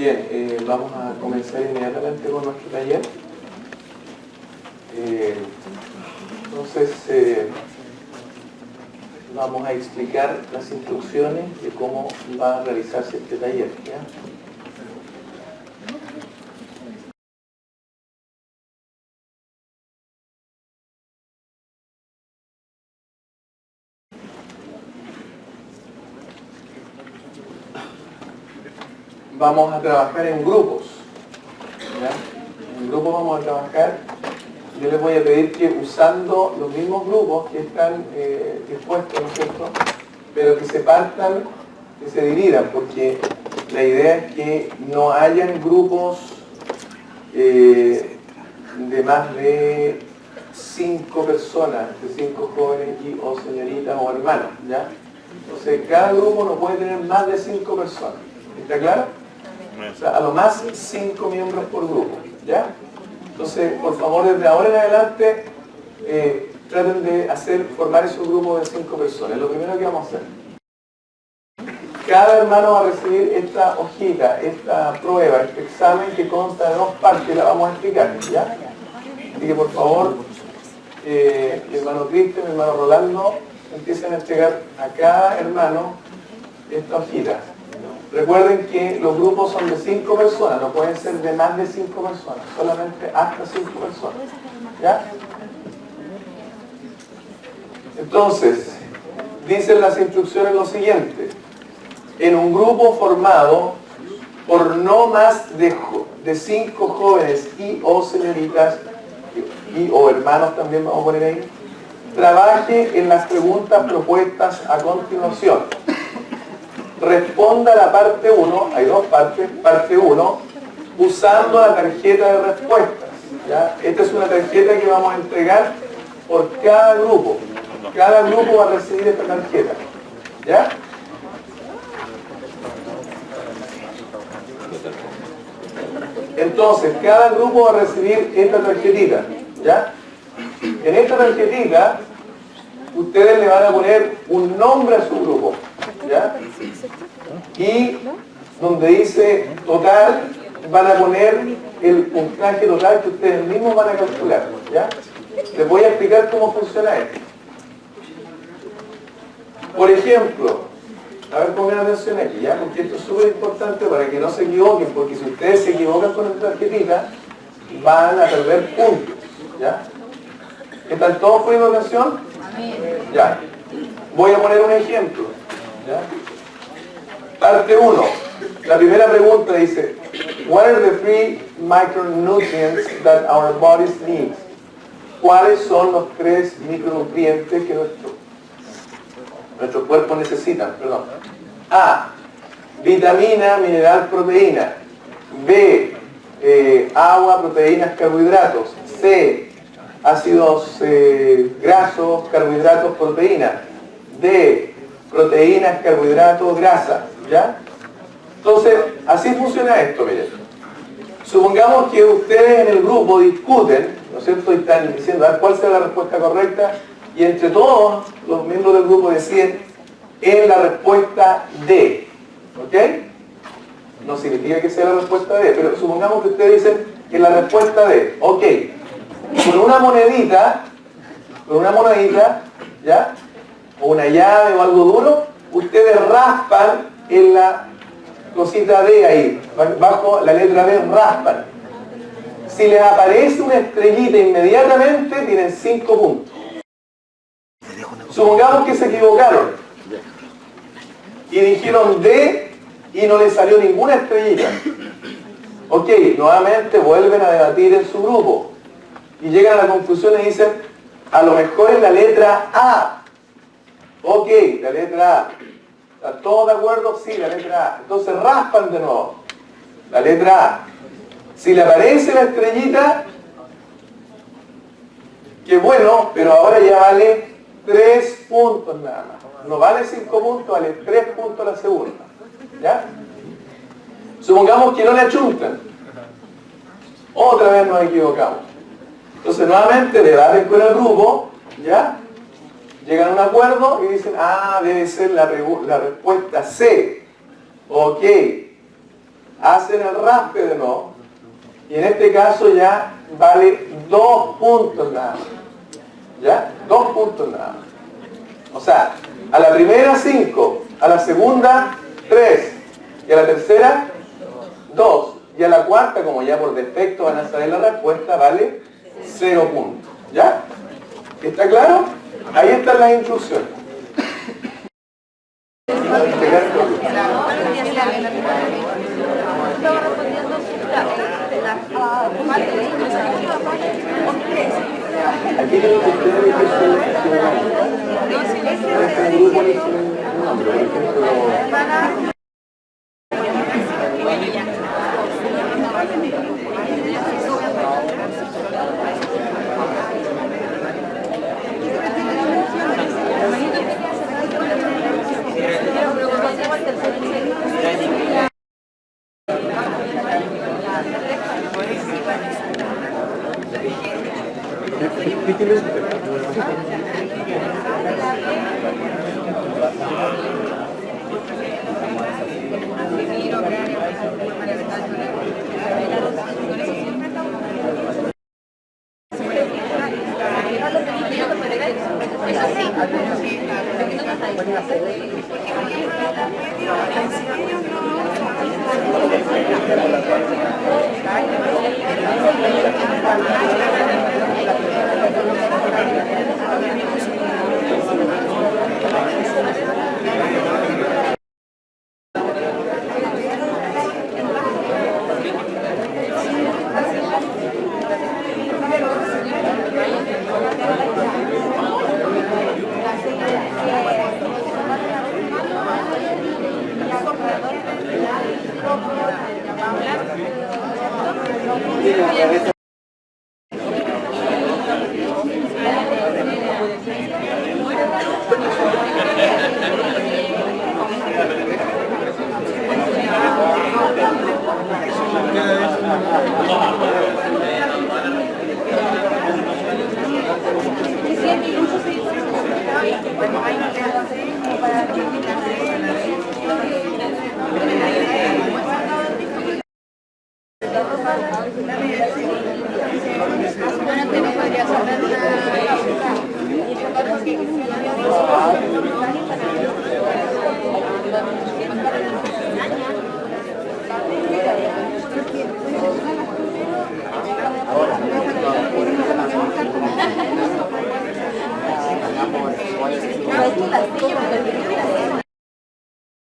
Bien, vamos a comenzar inmediatamente con nuestro taller. Entonces, vamos a explicar las instrucciones de cómo va a realizarse este taller, ¿ya? Vamos a trabajar en grupos, ¿ya? En grupos vamos a trabajar. Yo les voy a pedir que usando los mismos grupos que están dispuestos, ¿no es cierto?, pero que se partan, que se dividan, porque la idea es que no hayan grupos de más de 5 personas, de 5 jóvenes o señoritas o hermanos, ¿ya? Entonces, cada grupo no puede tener más de 5 personas. ¿Está claro? O sea, a lo más 5 miembros por grupo, ¿ya? Entonces, por favor, desde ahora en adelante, traten de formar esos grupos de 5 personas. Lo primero que vamos a hacer. Cada hermano va a recibir esta hojita, esta prueba, este examen que consta de 2 partes, la vamos a explicar, ¿ya? Así que, por favor, mi hermano Cristian, mi hermano Rolando, empiecen a entregar a cada hermano esta hojita. Recuerden que los grupos son de 5 personas, no pueden ser de más de 5 personas, solamente hasta 5 personas, ¿ya? Entonces, dicen las instrucciones lo siguiente: en un grupo formado por no más de 5 jóvenes y o señoritas, y o hermanos también vamos a poner ahí, trabaje en las preguntas propuestas a continuación. Responda la parte 1, hay 2 partes, parte 1, usando la tarjeta de respuestas, ¿ya? Esta es una tarjeta que vamos a entregar por cada grupo. Cada grupo va a recibir esta tarjeta, ¿ya? Entonces, cada grupo va a recibir esta tarjetita, ¿ya? En esta tarjetita, ustedes le van a poner un nombre a su grupo, ¿ya? Y donde dice total, van a poner el puntaje total que ustedes mismos van a calcular, ¿ya? Les voy a explicar cómo funciona esto. Por ejemplo, a ver, pongan atención aquí, ¿ya? Porque esto es súper importante para que no se equivoquen, porque si ustedes se equivocan con esta tarjetita, van a perder puntos, ¿ya? ¿Están todos poniendo atención? Ya. Voy a poner un ejemplo, ¿ya? Parte 1. La primera pregunta dice: What are the 3 micronutrients that our bodies need? ¿Cuáles son los 3 micronutrientes que nuestros cuerpos necesitan? Perdón. A. Vitamina, mineral, proteína. B. Agua, proteínas, carbohidratos. C. Ácidos grasos, carbohidratos, proteínas. D. Proteínas, carbohidratos, grasa, ¿ya? Entonces, así funciona esto, miren. Supongamos que ustedes en el grupo discuten, ¿no es cierto? Y están diciendo a ver cuál será la respuesta correcta, y entre todos los miembros del grupo deciden en la respuesta D, ¿ok? No significa que sea la respuesta D, pero supongamos que ustedes dicen en la respuesta D, ok. Con una monedita, ¿ya? O una llave o algo duro, ustedes raspan en la cosita D ahí, bajo la letra D raspan. Si les aparece una estrellita inmediatamente, tienen 5 puntos. Supongamos que se equivocaron y dijeron D y no les salió ninguna estrellita. Ok, nuevamente vuelven a debatir en su grupo y llegan a la conclusión y dicen, a lo mejor es la letra A. Ok, la letra A. ¿Están todos de acuerdo? Sí, la letra A. Entonces raspan de nuevo. La letra A. Si le aparece la estrellita, qué bueno, pero ahora ya vale 3 puntos nada más. No vale 5 puntos, vale 3 puntos la segunda. ¿Ya? Supongamos que no le achuntan. Otra vez nos equivocamos. Entonces nuevamente debaten con el grupo, ¿ya? Llegan a un acuerdo y dicen, debe ser la respuesta C. Ok. hacen el raspe de nuevo, y en este caso ya vale 2 puntos nada más. ¿Ya? 2 puntos nada más. O sea, a la primera 5, a la segunda 3, y a la tercera 2, y a la cuarta, como ya por defecto van a saber la respuesta, vale 0 puntos. ¿Ya? ¿Está claro? Ahí están las instrucciones. Aquí tengo que ustedes que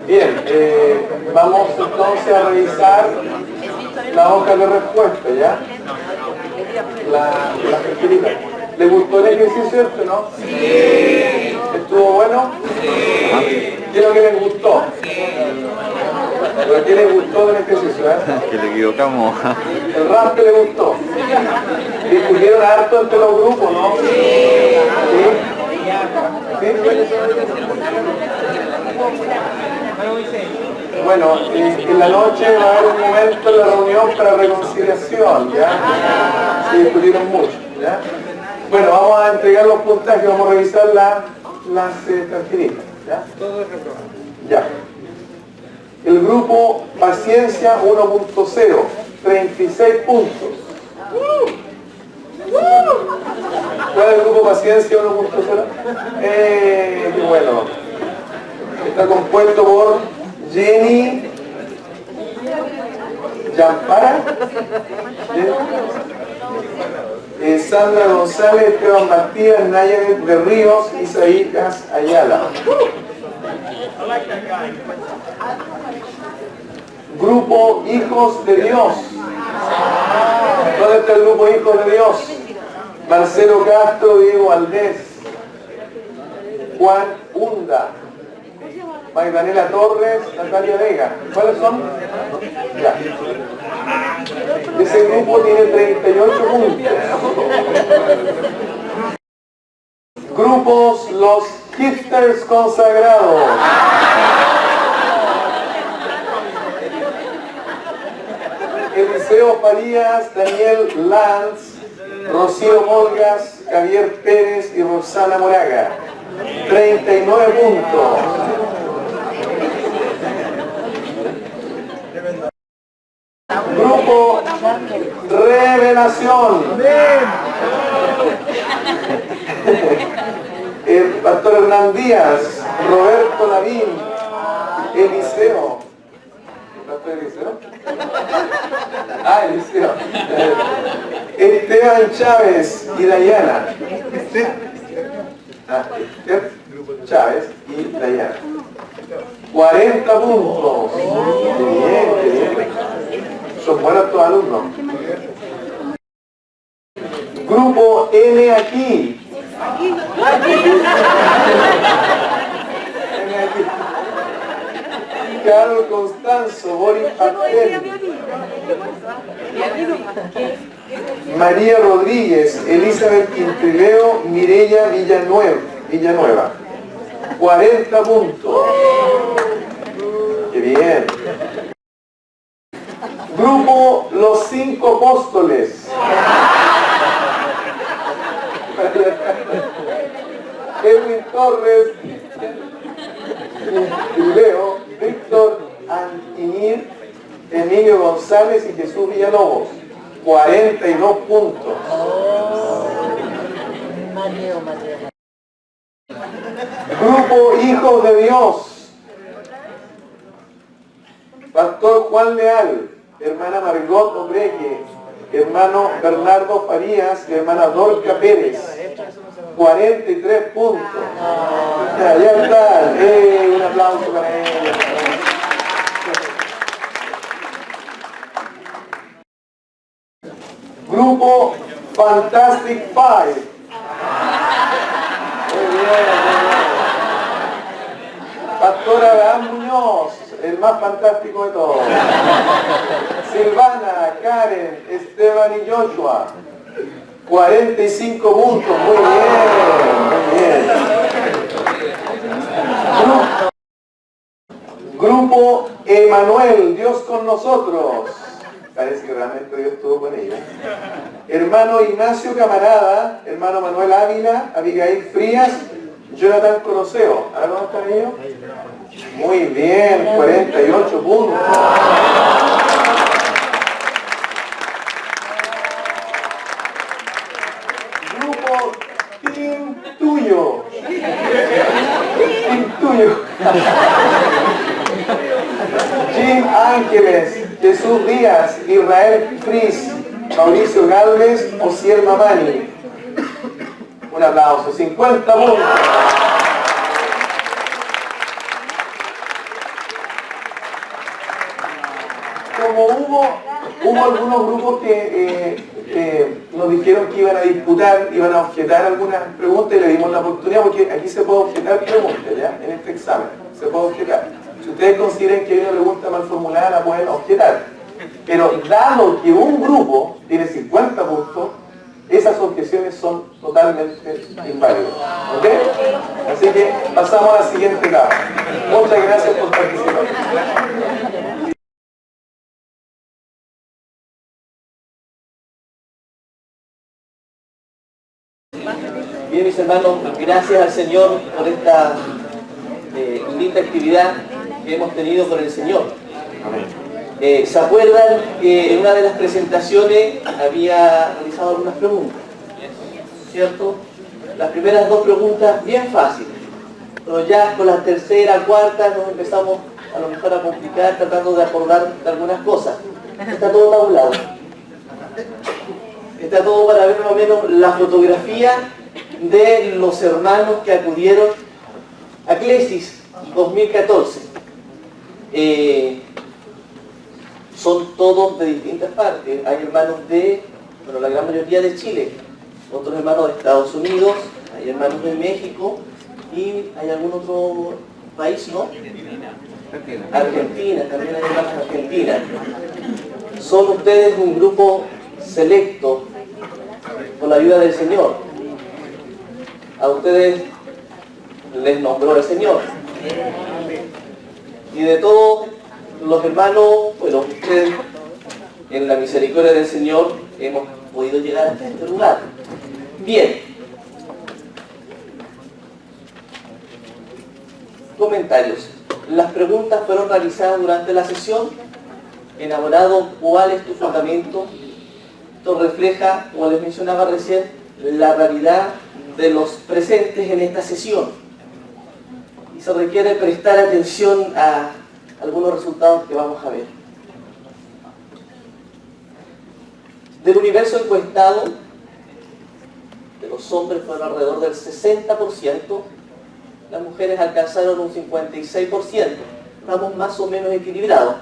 Bien, vamos entonces a revisar la hoja de respuesta, ¿ya? La carterita. ¿Le gustó el ejercicio este, no? Sí. ¿Estuvo bueno? Sí. ¿Qué es lo que les gustó? ¿Pero qué les gustó del ejercicio, Que le equivocamos. El raspe le gustó. Discutieron harto entre los grupos, ¿no? Sí. Bueno, en la noche va a haber un momento en la reunión para reconciliación, ¿ya? Se discutieron mucho, ¿ya? Bueno, vamos a entregar los puntajes, vamos a revisar las tarjetitas, ¿ya? Todo es reprobado. Ya. El grupo Paciencia 1.0, 36 puntos. ¿Cuál es el grupo Paciencia 1.0? Qué bueno. Está compuesto por Jenny Yampara, Sandra González, Esteban Matías, Nayaret de Ríos, Isaías Ayala. Grupo Hijos de Dios. ¿Dónde está el grupo Hijos de Dios? Marcelo Castro, Diego Valdés, Juan Hunda, Magdalena Torres, Natalia Vega. ¿Cuáles son? Ya. Ese grupo tiene 38 puntos. Grupos Los Hipsters Consagrados. Eliseo Farías, Daniel Lanz, Rocío Molgas, Javier Pérez y Rosana Moraga. 39 puntos. Grupo Revelación. El pastor Hernán Díaz, Roberto Lavín, Eliseo. ¿El pastor Eliseo? Ah, Eliseo. Esteban Chávez y Dayana. Esther Chávez y Dayana. 40 puntos. Qué bien, qué bien. Son buenos tus alumnos. Grupo N aquí. N aquí. Carlos Constanzo, Boris Pastel. María Rodríguez, Elizabeth Quintileo, Mireya Villanueva. 40 puntos. Qué bien. Grupo Los Cinco Apóstoles. Edwin Torres, Leo, Víctor Antinir, Emilio González y Jesús Villalobos. 42 puntos. Grupo Hijos de Dios. Pastor Juan Leal, hermana Margot Obreque, hermano Bernardo Farías y hermana Dorca Pérez. 43 puntos. Ya están. Un aplauso para ellos. Grupo Fantastic Five. Muy bien. Pastor Abraham Muñoz, el más fantástico de todos. Silvana, Karen, Esteban y Joshua. 45 puntos. Muy bien, muy bien. Grupo Emanuel, Dios con nosotros. Parece que realmente Dios estuvo con ella. Hermano Ignacio Camarada, hermano Manuel Ávila, Abigail Frías, Jonathan Coroseo. ¿A ver dónde están ellos? Muy bien, 48 puntos. Grupo Team Tuyo. Team Tuyo. Jim Ángeles, Jesús Díaz, Israel Fris, Mauricio Galvez, Osiel Mamani. Un aplauso, 50 puntos. Como hubo algunos grupos que nos dijeron que iban a disputar, iban a objetar algunas preguntas y le dimos la oportunidad porque aquí se puede objetar preguntas, ¿ya? En este examen se puede objetar. Si ustedes consideran que hay una pregunta mal formulada, la pueden objetar. Pero dado que un grupo tiene 50 puntos, esas objeciones son totalmente inválidas. ¿Ok? Así que pasamos a la siguiente etapa. Muchas gracias por participar. Bien, mis hermanos, gracias al Señor por esta linda actividad que hemos tenido con el Señor. ¿Se acuerdan que en una de las presentaciones había realizado algunas preguntas? ¿Cierto? Las primeras dos preguntas bien fáciles, pero ya con la tercera, cuarta nos empezamos a lo mejor a complicar tratando de acordar de algunas cosas. Está todo tabulado. Está todo para ver más o menos la fotografía de los hermanos que acudieron a Clesis 2014. Son todos de distintas partes. Hay hermanos de, bueno, la gran mayoría de Chile, otros hermanos de Estados Unidos, hay hermanos de México y hay algún otro país, ¿no? Argentina, también hay hermanos de Argentina. Son ustedes un grupo selecto con la ayuda del Señor. A ustedes les nombró el Señor. Y de todos los hermanos, bueno, ustedes en la misericordia del Señor hemos podido llegar hasta este lugar. Bien. Comentarios. Las preguntas fueron realizadas durante la sesión. Enamorado, ¿cuál es tu fundamento? Esto refleja, como les mencionaba recién, la realidad de los presentes en esta sesión. Y se requiere prestar atención a algunos resultados que vamos a ver. Del universo encuestado, de los hombres fueron alrededor del 60%, las mujeres alcanzaron un 56%. Estamos más o menos equilibrados.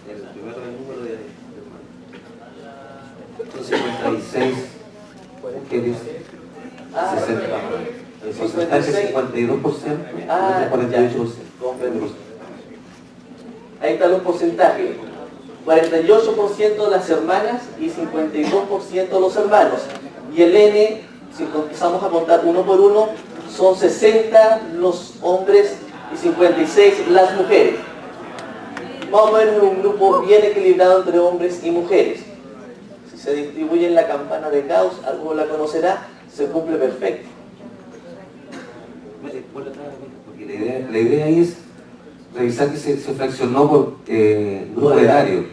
El primero del número de 56 mujeres, 60. El porcentaje es 52%, Ah, 48%. Ahí están los porcentajes. 48% las hermanas y 52% los hermanos. Y el N, si empezamos a contar uno por uno, son 60 los hombres y 56 las mujeres. Más o menos en un grupo bien equilibrado entre hombres y mujeres. Si se distribuye en la campana de Gauss, alguno la conocerá, se cumple perfecto. Porque la idea ahí es revisar que se fraccionó por grupo etario,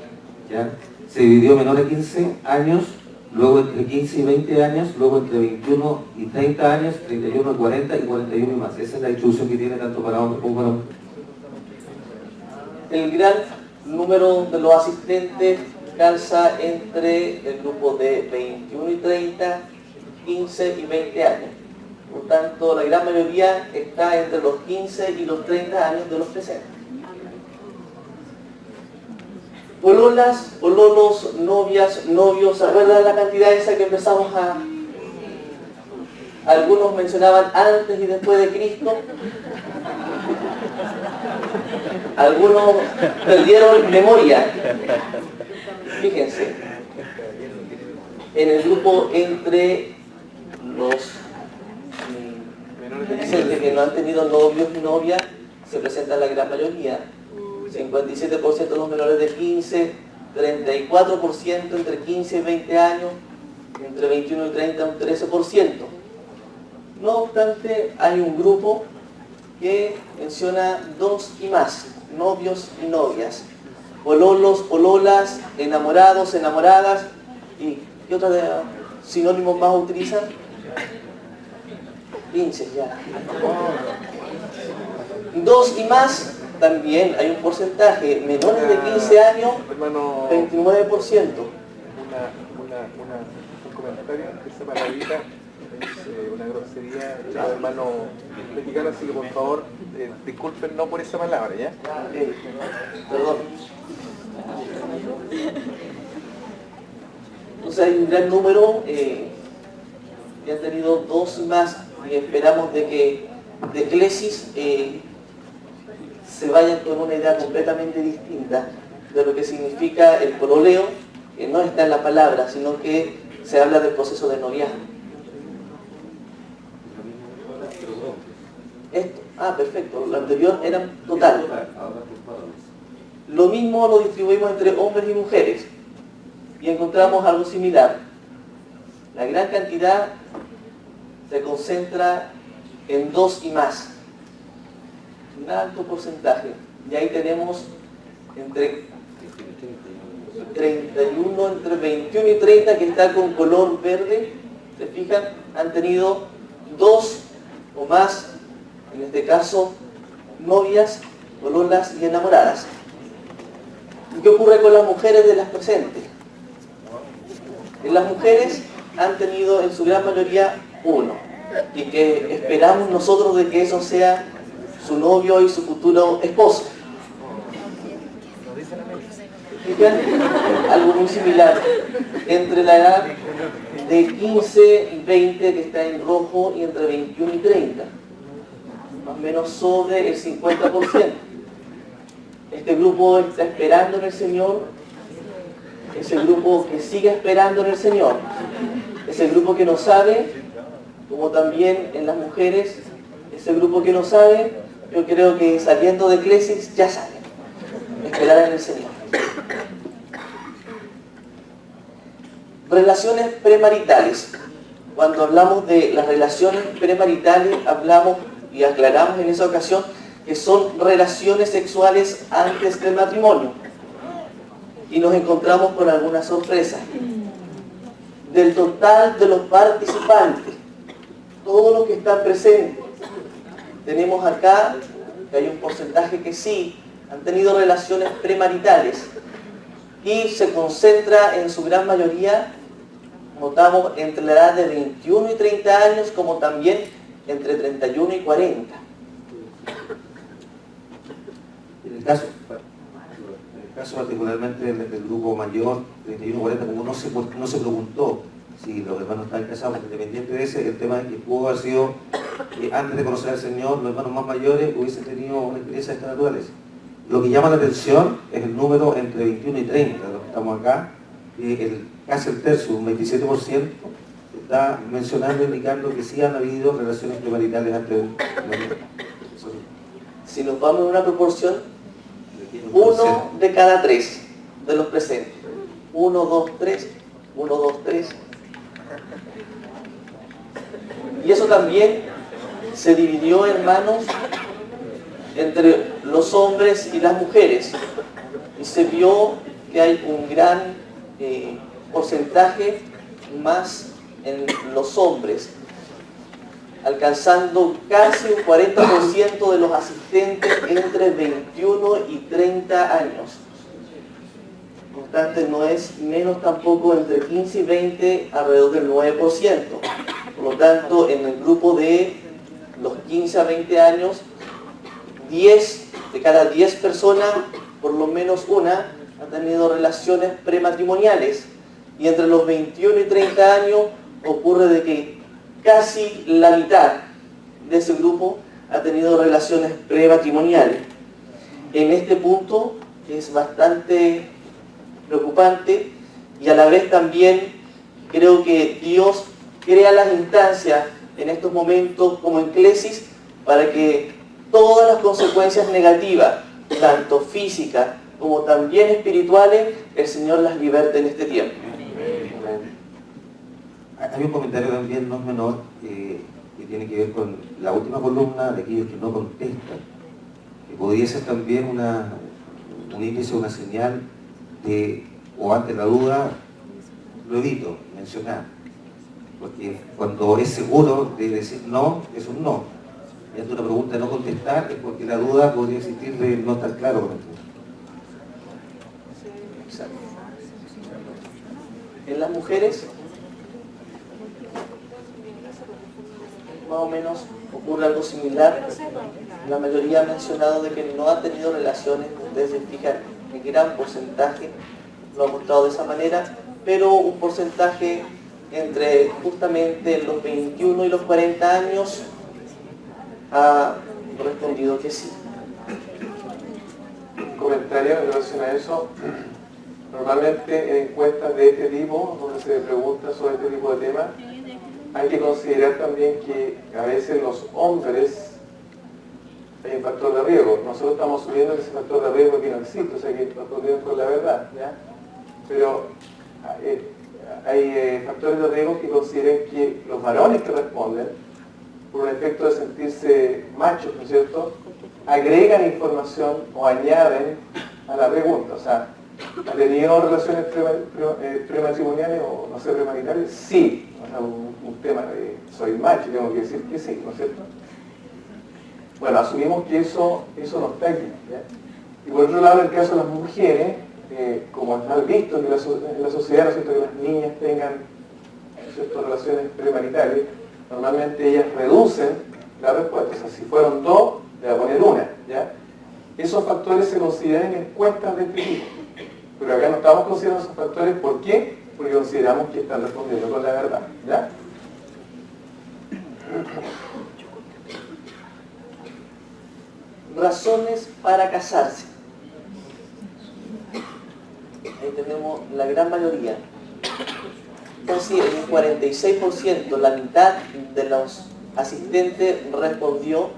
¿ya? Se dividió menor a 15 años, luego entre 15 y 20 años, luego entre 21 y 30 años, 31 y 40 y 41 y más. Esa es la distribución que tiene tanto para hombres como para mujeres. El gran número de los asistentes calza entre el grupo de 21 y 30, 15 y 20 años. Por tanto, la gran mayoría está entre los 15 y los 30 años de los presentes. Pololas, pololos, novias, novios, ¿se acuerdan la cantidad esa que empezamos a... Algunos mencionaban antes y después de Cristo. Algunos perdieron memoria. Fíjense, en el grupo entre los adolescentes que no han tenido novios ni novia, se presenta la gran mayoría. 57% de los menores de 15, 34% entre 15 y 20 años, entre 21 y 30 un 13%. No obstante, hay un grupo que menciona dos y más, novios y novias, pololos, pololas, enamorados, enamoradas, y ¿qué otros sinónimos más utilizan? Pinches ya. Dos y más, también hay un porcentaje, menores de 15 años, 29%. Un comentario, esa palabrita es una grosería, los hermanos mexicanos, así que por favor, disculpen no por esa palabra, ¿ya? Perdón. Entonces hay un gran número que han tenido dos y más, y esperamos de que de Eclesis se vayan con una idea completamente distinta de lo que significa el pololeo, que no está en la palabra, sino que se habla del proceso de noviazgo. Esto, perfecto, lo anterior era total. Lo mismo lo distribuimos entre hombres y mujeres y encontramos algo similar. La gran cantidad se concentra en dos y más, un alto porcentaje, y ahí tenemos entre 31, entre 21 y 30 que está con color verde. ¿Se fijan? Han tenido dos o más, en este caso, novias, pololas y enamoradas. ¿Y qué ocurre con las mujeres de las presentes? Las mujeres han tenido en su gran mayoría uno, y que esperamos nosotros de que eso sea su novio y su futuro esposo. ¿Fijan? Algo muy similar entre la edad de 15 y 20 que está en rojo y entre 21 y 30, más o menos sobre el 50%. Este grupo está esperando en el Señor, ese grupo que sigue esperando en el Señor, ese grupo que no sabe, como también en las mujeres, ese grupo que no sabe, yo creo que saliendo de Eclesis ya saben, esperar en el Señor. Relaciones premaritales. Cuando hablamos de las relaciones premaritales, hablamos y aclaramos en esa ocasión que son relaciones sexuales antes del matrimonio. y nos encontramos con algunas sorpresas. Del total de los participantes, todos los que están presentes, tenemos acá que hay un porcentaje que sí han tenido relaciones premaritales y se concentra en su gran mayoría, notamos, entre la edad de 21 y 30 años, como también entre 31 y 40. En el caso particularmente del grupo mayor, 31-40, como no se preguntó si los hermanos estaban casados, porque independiente de ese, el tema es que pudo haber sido, antes de conocer al Señor, los hermanos más mayores hubiesen tenido una experiencia de esta naturaleza. Lo que llama la atención es el número entre 21 y 30, de los que estamos acá, casi el tercio, un 27%, está mencionando, indicando que sí han habido relaciones premaritales antes del matrimonio. Si nos vamos en una proporción, 1 de cada 3 de los presentes. 1, 2, 3, 1, 2, 3. Y eso también se dividió, hermanos, entre los hombres y las mujeres. Y se vio que hay un gran porcentaje más en los hombres, alcanzando casi un 40% de los asistentes entre 21 y 30 años. Por tanto, no es menos tampoco entre 15 y 20, alrededor del 9%. Por lo tanto, en el grupo de los 15 a 20 años, 10 de cada 10 personas, por lo menos una, ha tenido relaciones prematrimoniales. Y entre los 21 y 30 años ocurre de que casi la mitad de ese grupo ha tenido relaciones prematrimoniales. En este punto es bastante preocupante y a la vez también creo que Dios crea las instancias en estos momentos como eclesis para que todas las consecuencias negativas, tanto físicas como también espirituales, el Señor las liberte en este tiempo. Hay un comentario también no es menor que tiene que ver con la última columna de aquellos que no contestan, que podría ser también un índice, una señal de, o ante la duda, lo evito mencionar, porque cuando es seguro de decir no, es un no. Y ante una pregunta de no contestar es porque la duda podría existir de no estar claro con el tema. Exacto. En las mujeres, más o menos ocurre algo similar. La mayoría ha mencionado de que no ha tenido relaciones, ustedes se fijan, en gran porcentaje lo ha mostrado de esa manera, pero un porcentaje entre justamente los 21 y los 40 años ha respondido que sí. Un comentario en relación a eso. Normalmente en encuestas de este tipo, donde se pregunta sobre este tipo de temas, hay que considerar también que a veces los hombres hay un factor de riesgo. Nosotros estamos asumiendo que ese factor de riesgo aquí no existe, o sea que respondemos con la verdad, ¿ya? Pero hay factores de riesgo que consideren que los varones que responden, por un efecto de sentirse machos, ¿no es cierto?, agregan información o añaden a la pregunta. O sea, ¿ha tenido relaciones prematrimoniales o no sé, premaritales? Sí. O sea, un tema de soy macho, tengo que decir que sí, ¿no es cierto? Bueno, asumimos que eso no está aquí, ¿ya? Y por otro lado, en el caso de las mujeres, como está visto en la sociedad, ¿no es cierto?, que las niñas tengan, ¿no es cierto?, relaciones premaritales, normalmente ellas reducen la respuesta. O sea, si fueron 2, le voy a poner 1, ¿ya? Esos factores se consideran en encuestas de este tipo. Pero acá no estamos considerando esos factores. ¿Por qué? Porque consideramos que están respondiendo con la verdad, ¿ya? Razones para casarse. Ahí tenemos la gran mayoría. Casi el 46%, la mitad de los asistentes respondió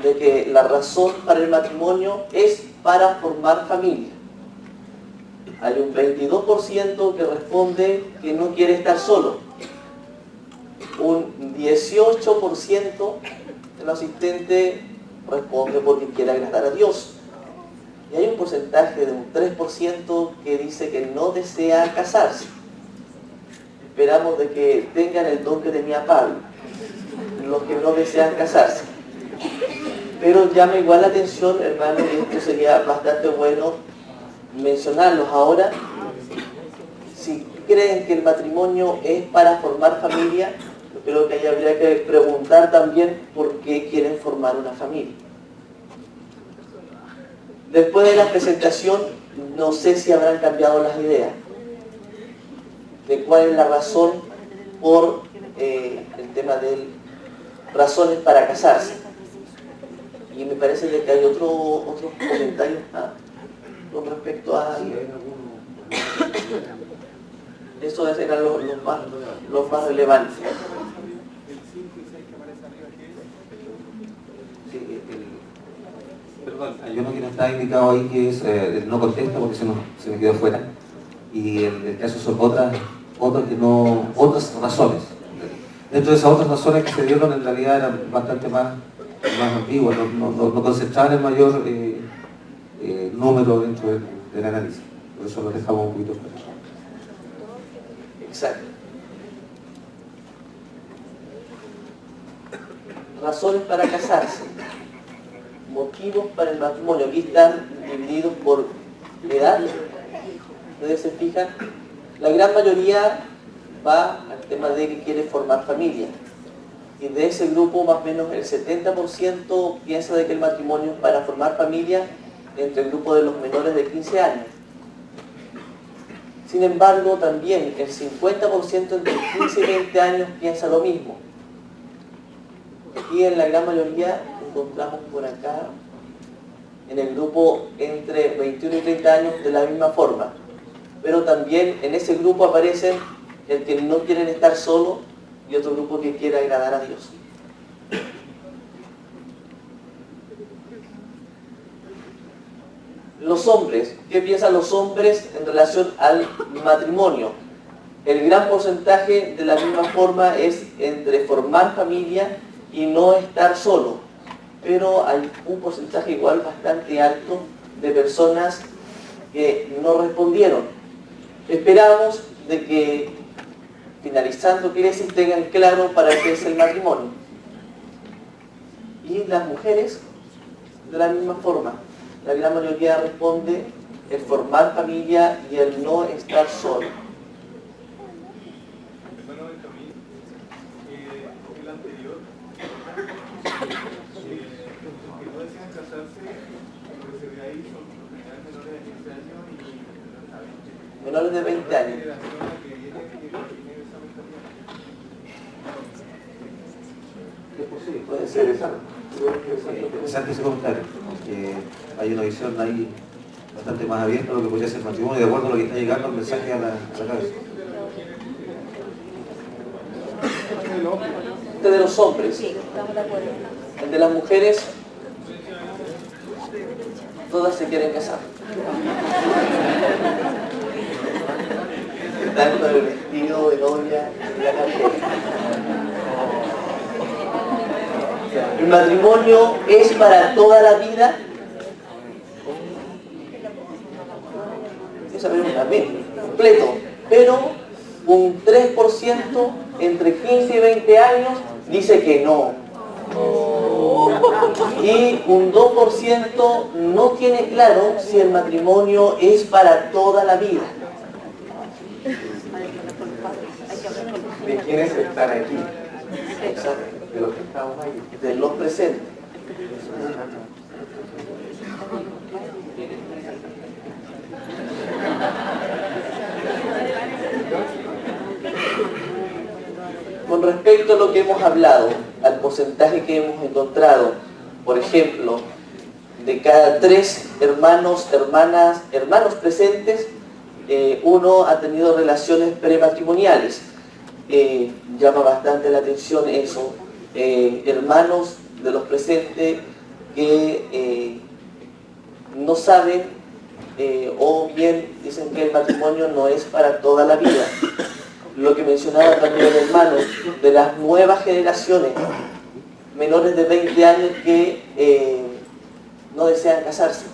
de que la razón para el matrimonio es para formar familia. Hay un 22% que responde que no quiere estar solo. Un 18% de los asistentes responde porque quiere agradar a Dios. Y hay un porcentaje de un 3% que dice que no desea casarse. Esperamos de que tengan el don que tenía Pablo, los que no desean casarse. Pero llama igual la atención, hermano, y esto sería bastante bueno mencionarlos ahora. Si creen que el matrimonio es para formar familia, yo creo que ahí habría que preguntar también por qué quieren formar una familia. Después de la presentación, no sé si habrán cambiado las ideas de cuál es la razón por el tema de razones para casarse. Y me parece que hay otros comentarios con respecto a esos eran los más relevantes. Perdón, hay uno que no está indicado ahí que es el no contesta porque se me quedó fuera. Y en el caso son otras razones. Dentro de esas otras razones que se dieron en realidad eran bastante más ambiguas, no concentraban el mayor número dentro del análisis. Por eso lo dejamos un poquito fuera. Exacto. Razones para casarse. Motivos para el matrimonio. Aquí están divididos por edad. Ustedes se fijan, la gran mayoría va al tema de que quiere formar familia. Y de ese grupo, más o menos el 70% piensa de que el matrimonio es para formar familia entre el grupo de los menores de 15 años. Sin embargo, también el 50% entre 15 y 20 años piensa lo mismo. Y en la gran mayoría encontramos por acá, en el grupo entre 21 y 30 años, de la misma forma. Pero también en ese grupo aparecen el que no quieren estar solo y otro grupo que quiere agradar a Dios. Los hombres, ¿qué piensan los hombres en relación al matrimonio? El gran porcentaje de la misma forma es entre formar familia y no estar solo. Pero hay un porcentaje igual bastante alto de personas que no respondieron. Esperamos de que finalizando clases tengan claro para qué es el matrimonio. Y las mujeres, de la misma forma, la gran mayoría responde el formar familia y el no estar solo. El anterior, que no desean casarse, lo que se ve ahí son menores de 15 años y menores de 20 años. Puede ser esa. Interesante ese comentario, porque hay una visión ahí bastante más abierta a lo que podría ser el matrimonio, de acuerdo a lo que está llegando el mensaje a la cabeza. Este de los hombres. Sí, estamos de acuerdo. El de las mujeres, todas se quieren casar. Están con el vestido de novia y la cartera. El matrimonio es para toda la vida. Esa pregunta, bien, completo. Pero un 3% entre 15 y 20 años dice que no. Y un 2% no tiene claro si el matrimonio es para toda la vida. ¿De quiénes están aquí? Exacto. De los que estamos ahí. De los presentes. Con respecto a lo que hemos hablado, al porcentaje que hemos encontrado, por ejemplo, de cada 3 hermanos presentes, uno ha tenido relaciones prematrimoniales. Llama bastante la atención eso. Hermanos de los presentes que no saben o bien dicen que el matrimonio no es para toda la vida. Lo que mencionaba también el hermano, de las nuevas generaciones, menores de 20 años que no desean casarse.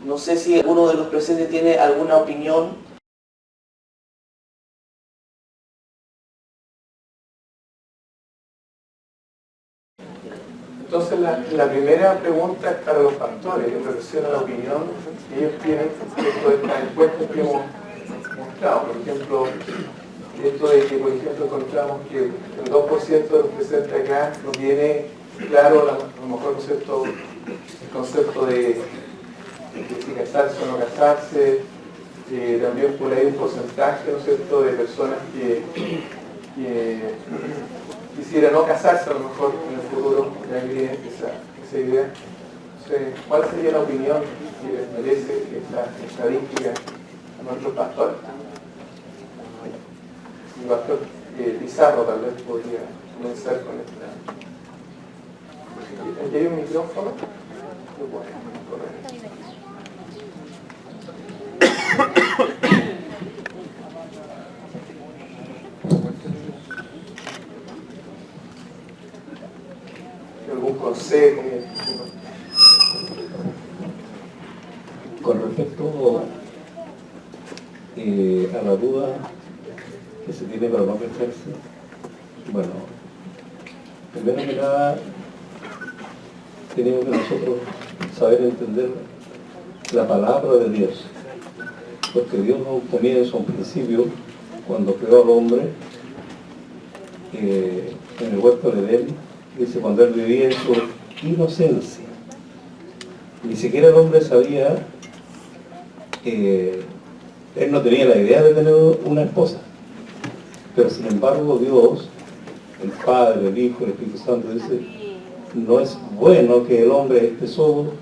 No sé si alguno de los presentes tiene alguna opinión. Entonces la primera pregunta es para los pastores en relación a la opinión que ellos tienen respecto de estas encuestas que hemos mostrado. Por ejemplo, esto de que, por ejemplo, encontramos que el 2% de los presentes acá no tiene claro, a lo mejor, ¿no es cierto?, el concepto de si casarse o no casarse. También por ahí un porcentaje, ¿no es cierto?, de personas que quisiera no casarse a lo mejor en el futuro, ya que tienen esa idea. Entonces, ¿cuál sería la opinión que les merece esta estadística a nuestros pastores? El pastor Pizarro tal vez podría comenzar con esta. ¿Aquí hay un micrófono? ¿Algún consejo? Con respecto a la duda que se tiene para no casarse, bueno, primero que nada tenemos que nosotros saber entender la palabra de Dios, porque Dios a un comienzo, a un principio, cuando creó al hombre en el huerto de Edén, dice, cuando él vivía en su inocencia, ni siquiera el hombre sabía, él no tenía la idea de tener una esposa, pero sin embargo Dios, el Padre, el Hijo, el Espíritu Santo, dice, no es bueno que el hombre esté solo,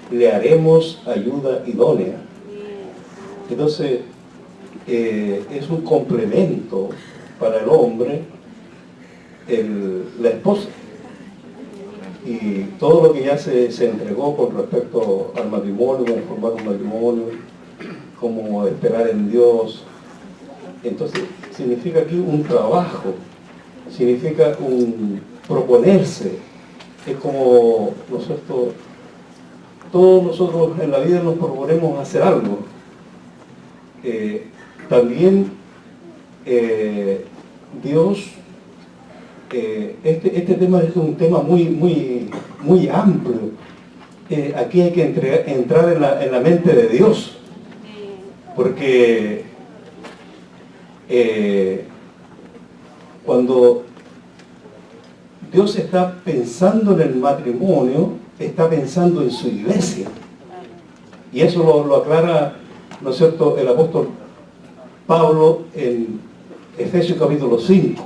le haremos ayuda idónea. Entonces, es un complemento para el hombre la esposa. Y todo lo que ya se entregó con respecto al matrimonio, cómo formar un matrimonio, cómo esperar en Dios. Entonces, significa aquí un trabajo, significa un proponerse. Es como todos nosotros en la vida nos proponemos hacer algo. También Dios, este tema es un tema muy amplio. Aquí hay que entrar en la mente de Dios, porque cuando Dios está pensando en el matrimonio, está pensando en su iglesia. Y eso lo aclara, ¿no es cierto?, el apóstol Pablo en Efesios capítulo 5,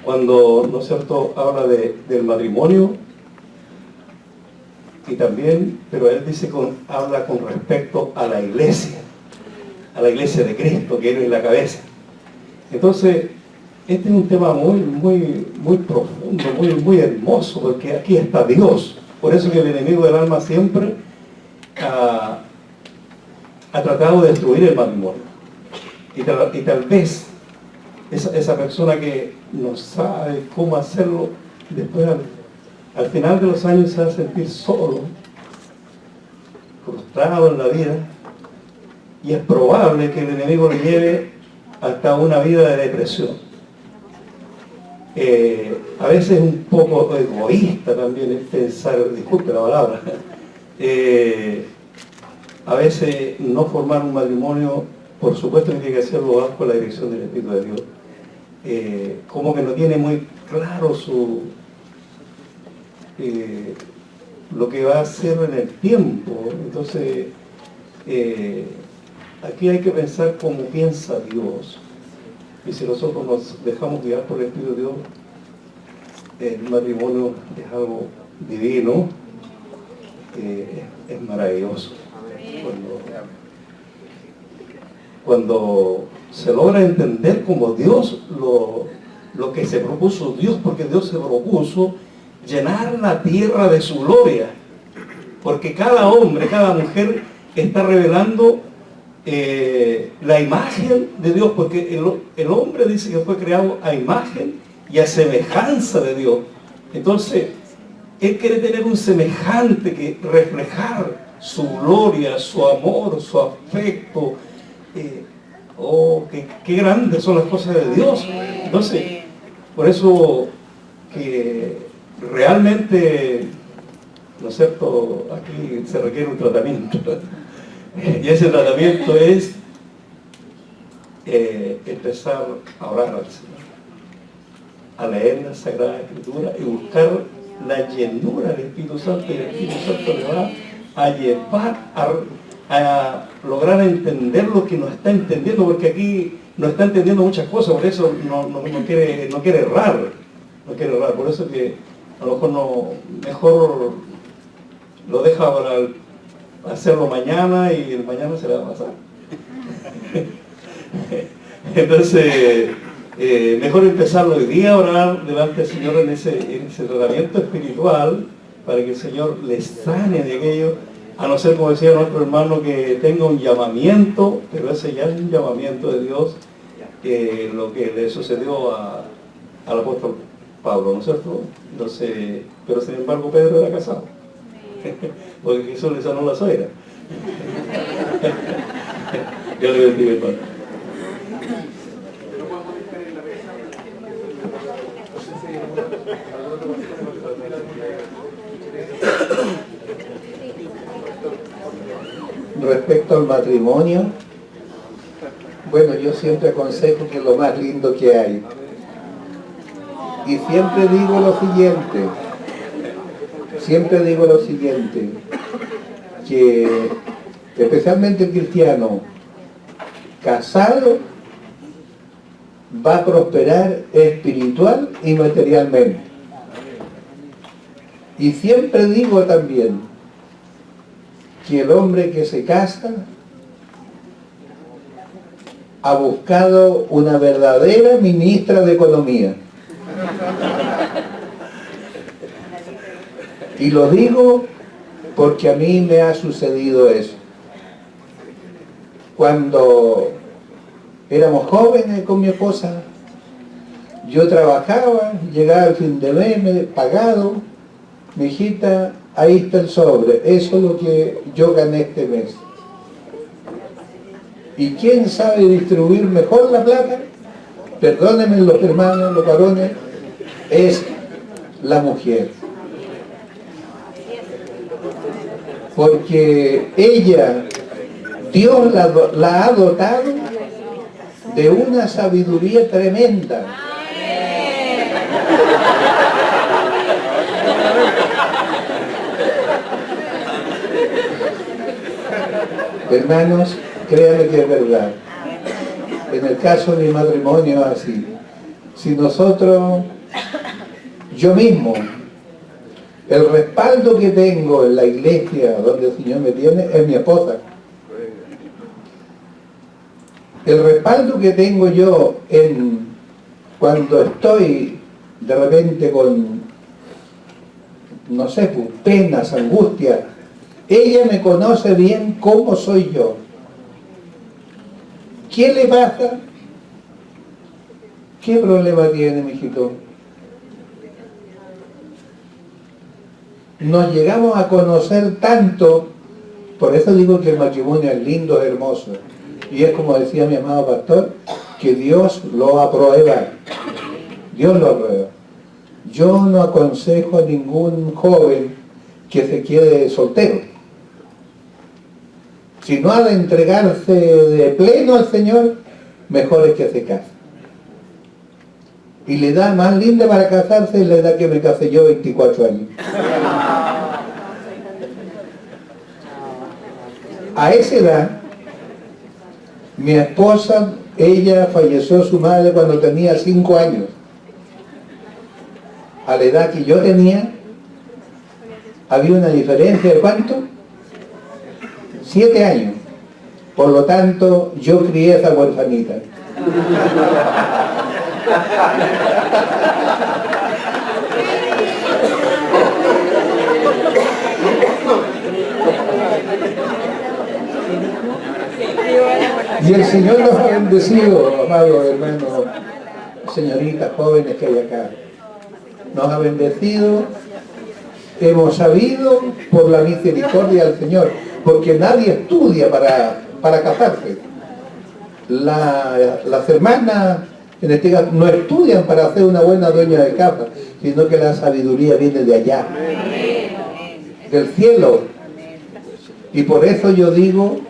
cuando, ¿no es cierto?, habla del matrimonio, y también, pero él dice habla con respecto a la iglesia de Cristo, que Él es la cabeza. Entonces, este es un tema muy profundo, muy hermoso, porque aquí está Dios. Por eso que el enemigo del alma siempre ha tratado de destruir el matrimonio. Y tal vez esa persona que no sabe cómo hacerlo, después al final de los años se va a sentir solo, frustrado en la vida, y es probable que el enemigo le lleve hasta una vida de depresión. A veces un poco egoísta también es pensar, disculpe la palabra, a veces no formar un matrimonio, por supuesto que tiene que hacerlo bajo la dirección del Espíritu de Dios, como que no tiene muy claro lo que va a hacer en el tiempo. Entonces, aquí hay que pensar como piensa Dios. Y si nosotros nos dejamos guiar por el Espíritu de Dios, el matrimonio es algo divino, es maravilloso. Cuando se logra entender como Dios lo que se propuso Dios, porque Dios se propuso llenar la tierra de su gloria, porque cada hombre, cada mujer está revelando la imagen de Dios, porque el hombre dice que fue creado a imagen y a semejanza de Dios. Entonces, Él quiere tener un semejante que reflejar su gloria, su amor, su afecto. Qué grandes son las cosas de Dios. Entonces, por eso que realmente, ¿no es cierto?, aquí se requiere un tratamiento. Y ese tratamiento es empezar a orar al Señor, a leer la Sagrada Escritura y buscar la llenura del Espíritu Santo, y el Espíritu Santo le va a llevar a lograr entender lo que nos está entendiendo, porque aquí no está entendiendo muchas cosas, por eso no quiere errar, por eso que a lo mejor mejor lo deja para hacerlo mañana y el mañana se le va a pasar. Entonces, mejor empezarlo hoy día a orar delante del Señor en ese tratamiento espiritual, para que el Señor les sane de aquello, a no ser, como decía nuestro hermano, que tenga un llamamiento, pero ese ya es un llamamiento de Dios, lo que le sucedió al apóstol Pablo, ¿no es cierto? Entonces, pero sin embargo Pedro era casado, porque Jesús le sanó la suegra. Dios le bendiga, hermano. Respecto al matrimonio, bueno, yo siempre aconsejo que es lo más lindo que hay. Y siempre digo lo siguiente, que especialmente el cristiano casado va a prosperar espiritual y materialmente. Y siempre digo también que el hombre que se casa ha buscado una verdadera ministra de Economía. Y lo digo porque a mí me ha sucedido eso. Cuando éramos jóvenes con mi esposa, yo trabajaba, llegaba al fin de mes, me pagado, mi hijita, ahí está el sobre, eso es lo que yo gané este mes. ¿Y quién sabe distribuir mejor la plata? Perdónenme los hermanos, los varones, es la mujer. Porque ella, Dios la ha dotado de una sabiduría tremenda. Hermanos, créanme que es verdad. En el caso de mi matrimonio es así. Si nosotros, yo mismo, el respaldo que tengo en la iglesia donde el Señor me tiene es mi esposa. El respaldo que tengo yo cuando estoy de repente con, no sé, penas, angustias, ella me conoce bien cómo soy yo. ¿Qué le pasa? ¿Qué problema tiene, mijito? Nos llegamos a conocer tanto, por eso digo que el matrimonio es lindo, es hermoso. Y es como decía mi amado pastor, que Dios lo aprueba. Dios lo aprueba. Yo no aconsejo a ningún joven que se quede soltero. Si no ha de entregarse de pleno al Señor, mejor es que se case. Y la edad más linda para casarse es la edad que me casé yo, 24 años. A esa edad, mi esposa, ella falleció su madre cuando tenía 5 años. A la edad que yo tenía, había una diferencia de ¿cuánto? 7 años. Por lo tanto, yo crié a esa huerfanita. Y el Señor nos ha bendecido, amados hermanos, señoritas, jóvenes que hay acá. Nos ha bendecido, hemos sabido por la misericordia del Señor. porque nadie estudia para casarse. Las hermanas, en este caso, no estudian para ser una buena dueña de casa, sino que la sabiduría viene de allá, del cielo. Y por eso yo digo,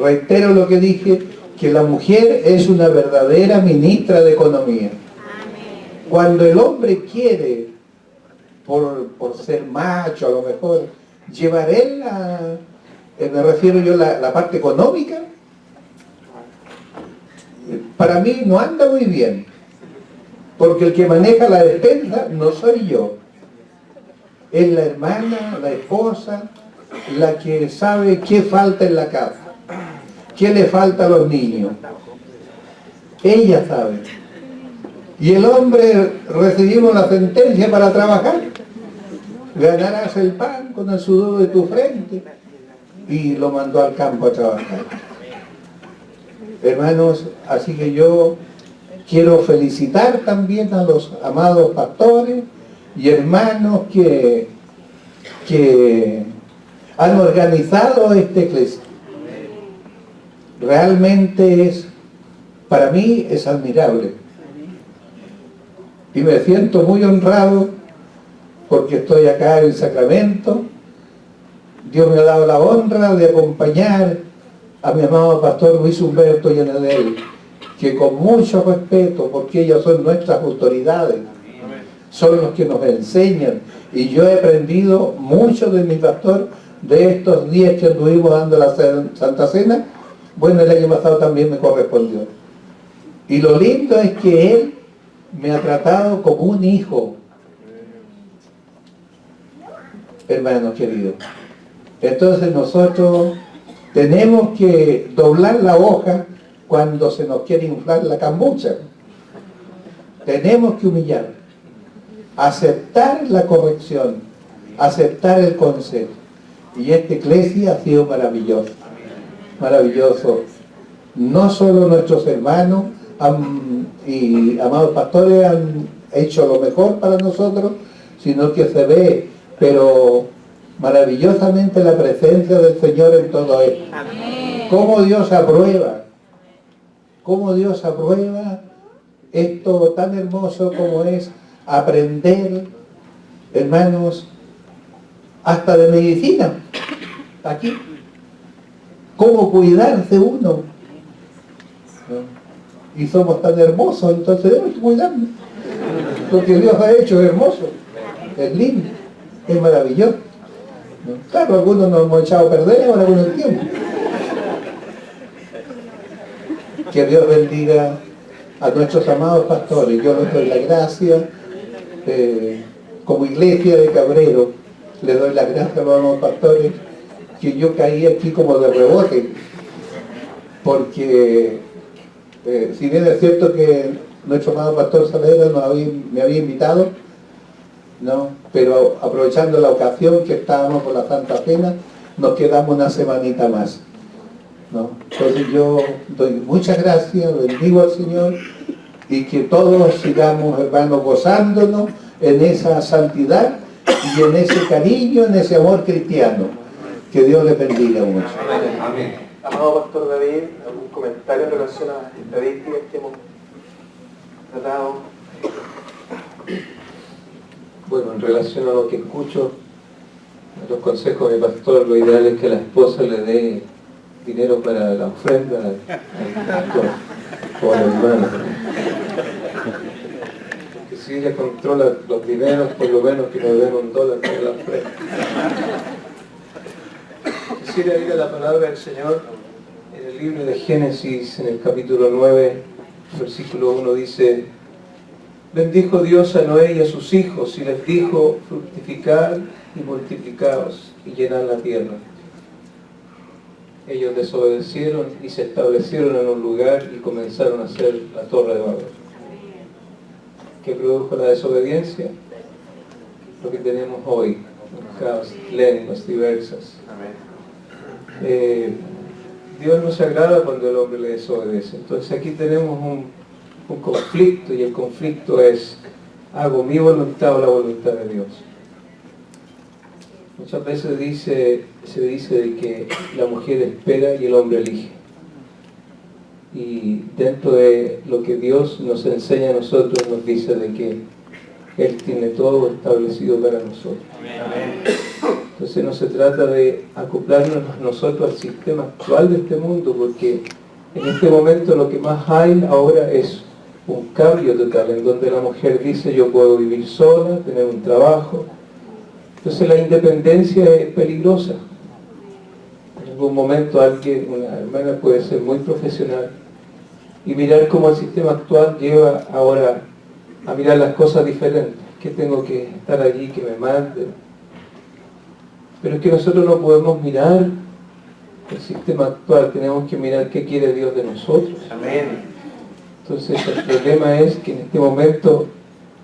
reitero lo que dije, que la mujer es una verdadera ministra de economía. Cuando el hombre quiere, por ser macho a lo mejor, llevar él me refiero yo a la parte económica, para mí no anda muy bien, porque el que maneja la despensa no soy yo, es la hermana, la esposa, la que sabe qué falta en la casa, qué le falta a los niños. Ella sabe. Y el hombre recibimos la sentencia para trabajar. Ganarás el pan con el sudor de tu frente. Y lo mandó al campo a trabajar. Hermanos, así que yo quiero felicitar también a los amados pastores y hermanos que han organizado esta iglesia. Realmente para mí es admirable. Y me siento muy honrado porque estoy acá en Sacramento. Dios me ha dado la honra de acompañar a mi amado pastor Luis Humberto Llanadel, que con mucho respeto, porque ellos son nuestras autoridades, son los que nos enseñan. Y yo he aprendido mucho de mi pastor de estos días que estuvimos dando la Santa Cena. Bueno, el año pasado también me correspondió. Y lo lindo es que él me ha tratado como un hijo, hermanos queridos. Entonces nosotros tenemos que doblar la hoja cuando se nos quiere inflar la cambucha. Tenemos que humillar, aceptar la corrección, aceptar el consejo. Y esta iglesia ha sido maravillosa, maravilloso. No solo nuestros hermanos y amados pastores han hecho lo mejor para nosotros, sino que se ve, pero maravillosamente la presencia del Señor en todo esto. Cómo Dios aprueba esto tan hermoso como es aprender, hermanos, hasta de medicina, aquí, cómo cuidarse uno. Y somos tan hermosos, entonces debemos cuidarnos. Lo que Dios ha hecho es hermoso, es lindo, es maravilloso. Claro, algunos nos hemos echado a perder ahora con el tiempo. Que Dios bendiga a nuestros amados pastores. Yo les doy la gracia, como iglesia de Cabrero, les doy las gracias a los amados pastores, que yo caí aquí como de rebote, porque si bien es cierto que nuestro amado pastor Saavedra me había invitado, ¿no? Pero aprovechando la ocasión que estábamos por la Santa Cena, nos quedamos una semanita más, ¿no? Entonces yo doy muchas gracias, bendigo al Señor y que todos sigamos, hermanos, gozándonos en esa santidad y en ese cariño, en ese amor cristiano. Que Dios les bendiga mucho. Amén. Amado Pastor David, ¿algún comentario en relación a las estadísticas que hemos tratado? Bueno, en relación a lo que escucho, los consejos de mi pastor, lo ideal es que la esposa le dé dinero para la ofrenda al pastor o al hermano. Porque si ella controla los dineros, por lo menos que nos den $1 para la ofrenda. Quisiera ir a la palabra del Señor en el libro de Génesis, en el capítulo 9, versículo 1 dice: bendijo Dios a Noé y a sus hijos y les dijo: fructificad y multiplicaos y llenad la tierra. Ellos desobedecieron y se establecieron en un lugar y comenzaron a hacer la torre de Babel. ¿Qué produjo la desobediencia? Lo que tenemos hoy, caos, lenguas diversas. Dios no se agrada cuando el hombre le desobedece. Entonces aquí tenemos un conflicto, y el conflicto es: ¿hago mi voluntad o la voluntad de Dios? Muchas veces se dice de que la mujer espera y el hombre elige. Y dentro de lo que Dios nos enseña a nosotros, nos dice de que Él tiene todo establecido para nosotros. Entonces no se trata de acoplarnos nosotros al sistema actual de este mundo, porque en este momento lo que más hay ahora es un cambio total, en donde la mujer dice yo puedo vivir sola, tener un trabajo. Entonces la independencia es peligrosa. En algún momento alguien, una hermana puede ser muy profesional y mirar cómo el sistema actual lleva ahora a mirar las cosas diferentes, que tengo que estar allí, que me manden. Pero es que nosotros no podemos mirar el sistema actual, tenemos que mirar qué quiere Dios de nosotros. Amén. Entonces el problema es que en este momento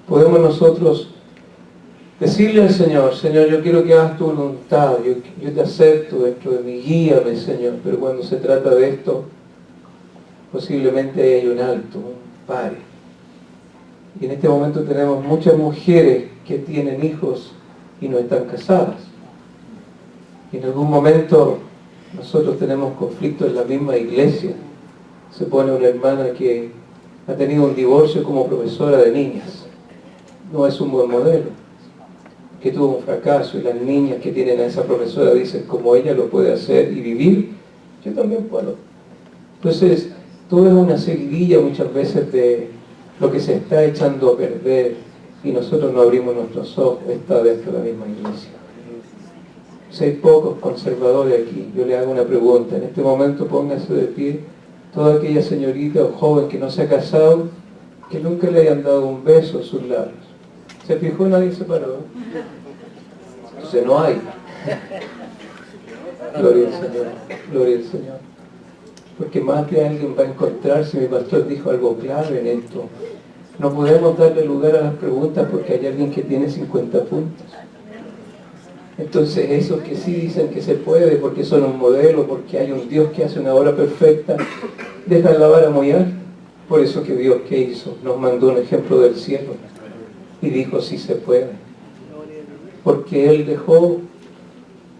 podemos nosotros decirle al Señor, Señor, yo quiero que hagas tu voluntad, yo te acepto dentro de mi guíame, Señor, pero cuando se trata de esto, posiblemente hay un alto, un pare. Y en este momento tenemos muchas mujeres que tienen hijos y no están casadas. Y en algún momento nosotros tenemos conflictos en la misma iglesia. Se pone una hermana que ha tenido un divorcio como profesora de niñas. No es un buen modelo, que tuvo un fracaso, y las niñas que tienen a esa profesora dicen, como ella lo puede hacer y vivir, yo también puedo. Entonces, todo es una seguidilla muchas veces de lo que se está echando a perder, y nosotros no abrimos nuestros ojos, está dentro de la misma iglesia. Si hay pocos conservadores aquí, yo le hago una pregunta, en este momento póngase de pie toda aquella señorita o joven que no se ha casado, que nunca le hayan dado un beso en sus labios. ¿Se fijó? Nadie se paró. Entonces no hay. Gloria al Señor, gloria al Señor. Porque más de alguien va a encontrarse, mi pastor dijo algo clave en esto. No podemos darle lugar a las preguntas porque hay alguien que tiene 50 puntos. Entonces esos que sí dicen que se puede porque son un modelo, porque hay un Dios que hace una obra perfecta, dejan la vara muy alta. Por eso que Dios, ¿qué hizo? Nos mandó un ejemplo del cielo y dijo sí se puede. Porque Él dejó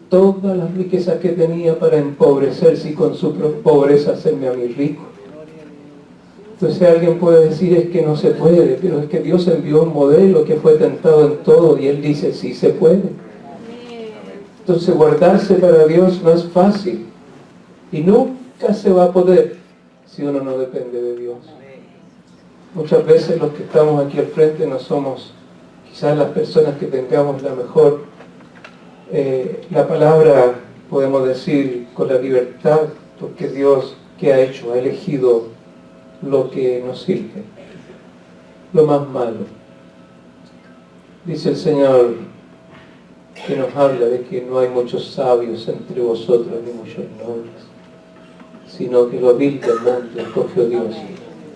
todas las riquezas que tenía para empobrecerse y con su pobreza hacerme a mí rico. Entonces alguien puede decir es que no se puede, pero es que Dios envió un modelo que fue tentado en todo y Él dice sí se puede. Entonces guardarse para Dios no es fácil y nunca se va a poder si uno no depende de Dios. Muchas veces los que estamos aquí al frente no somos quizás las personas que tengamos la mejor la palabra, podemos decir con la libertad, porque Dios, ¿qué ha hecho? Ha elegido lo que nos sirve, lo más malo. Dice el Señor que nos habla de que no hay muchos sabios entre vosotros ni muchos nobles, sino que lo vil del mundo escogió Dios.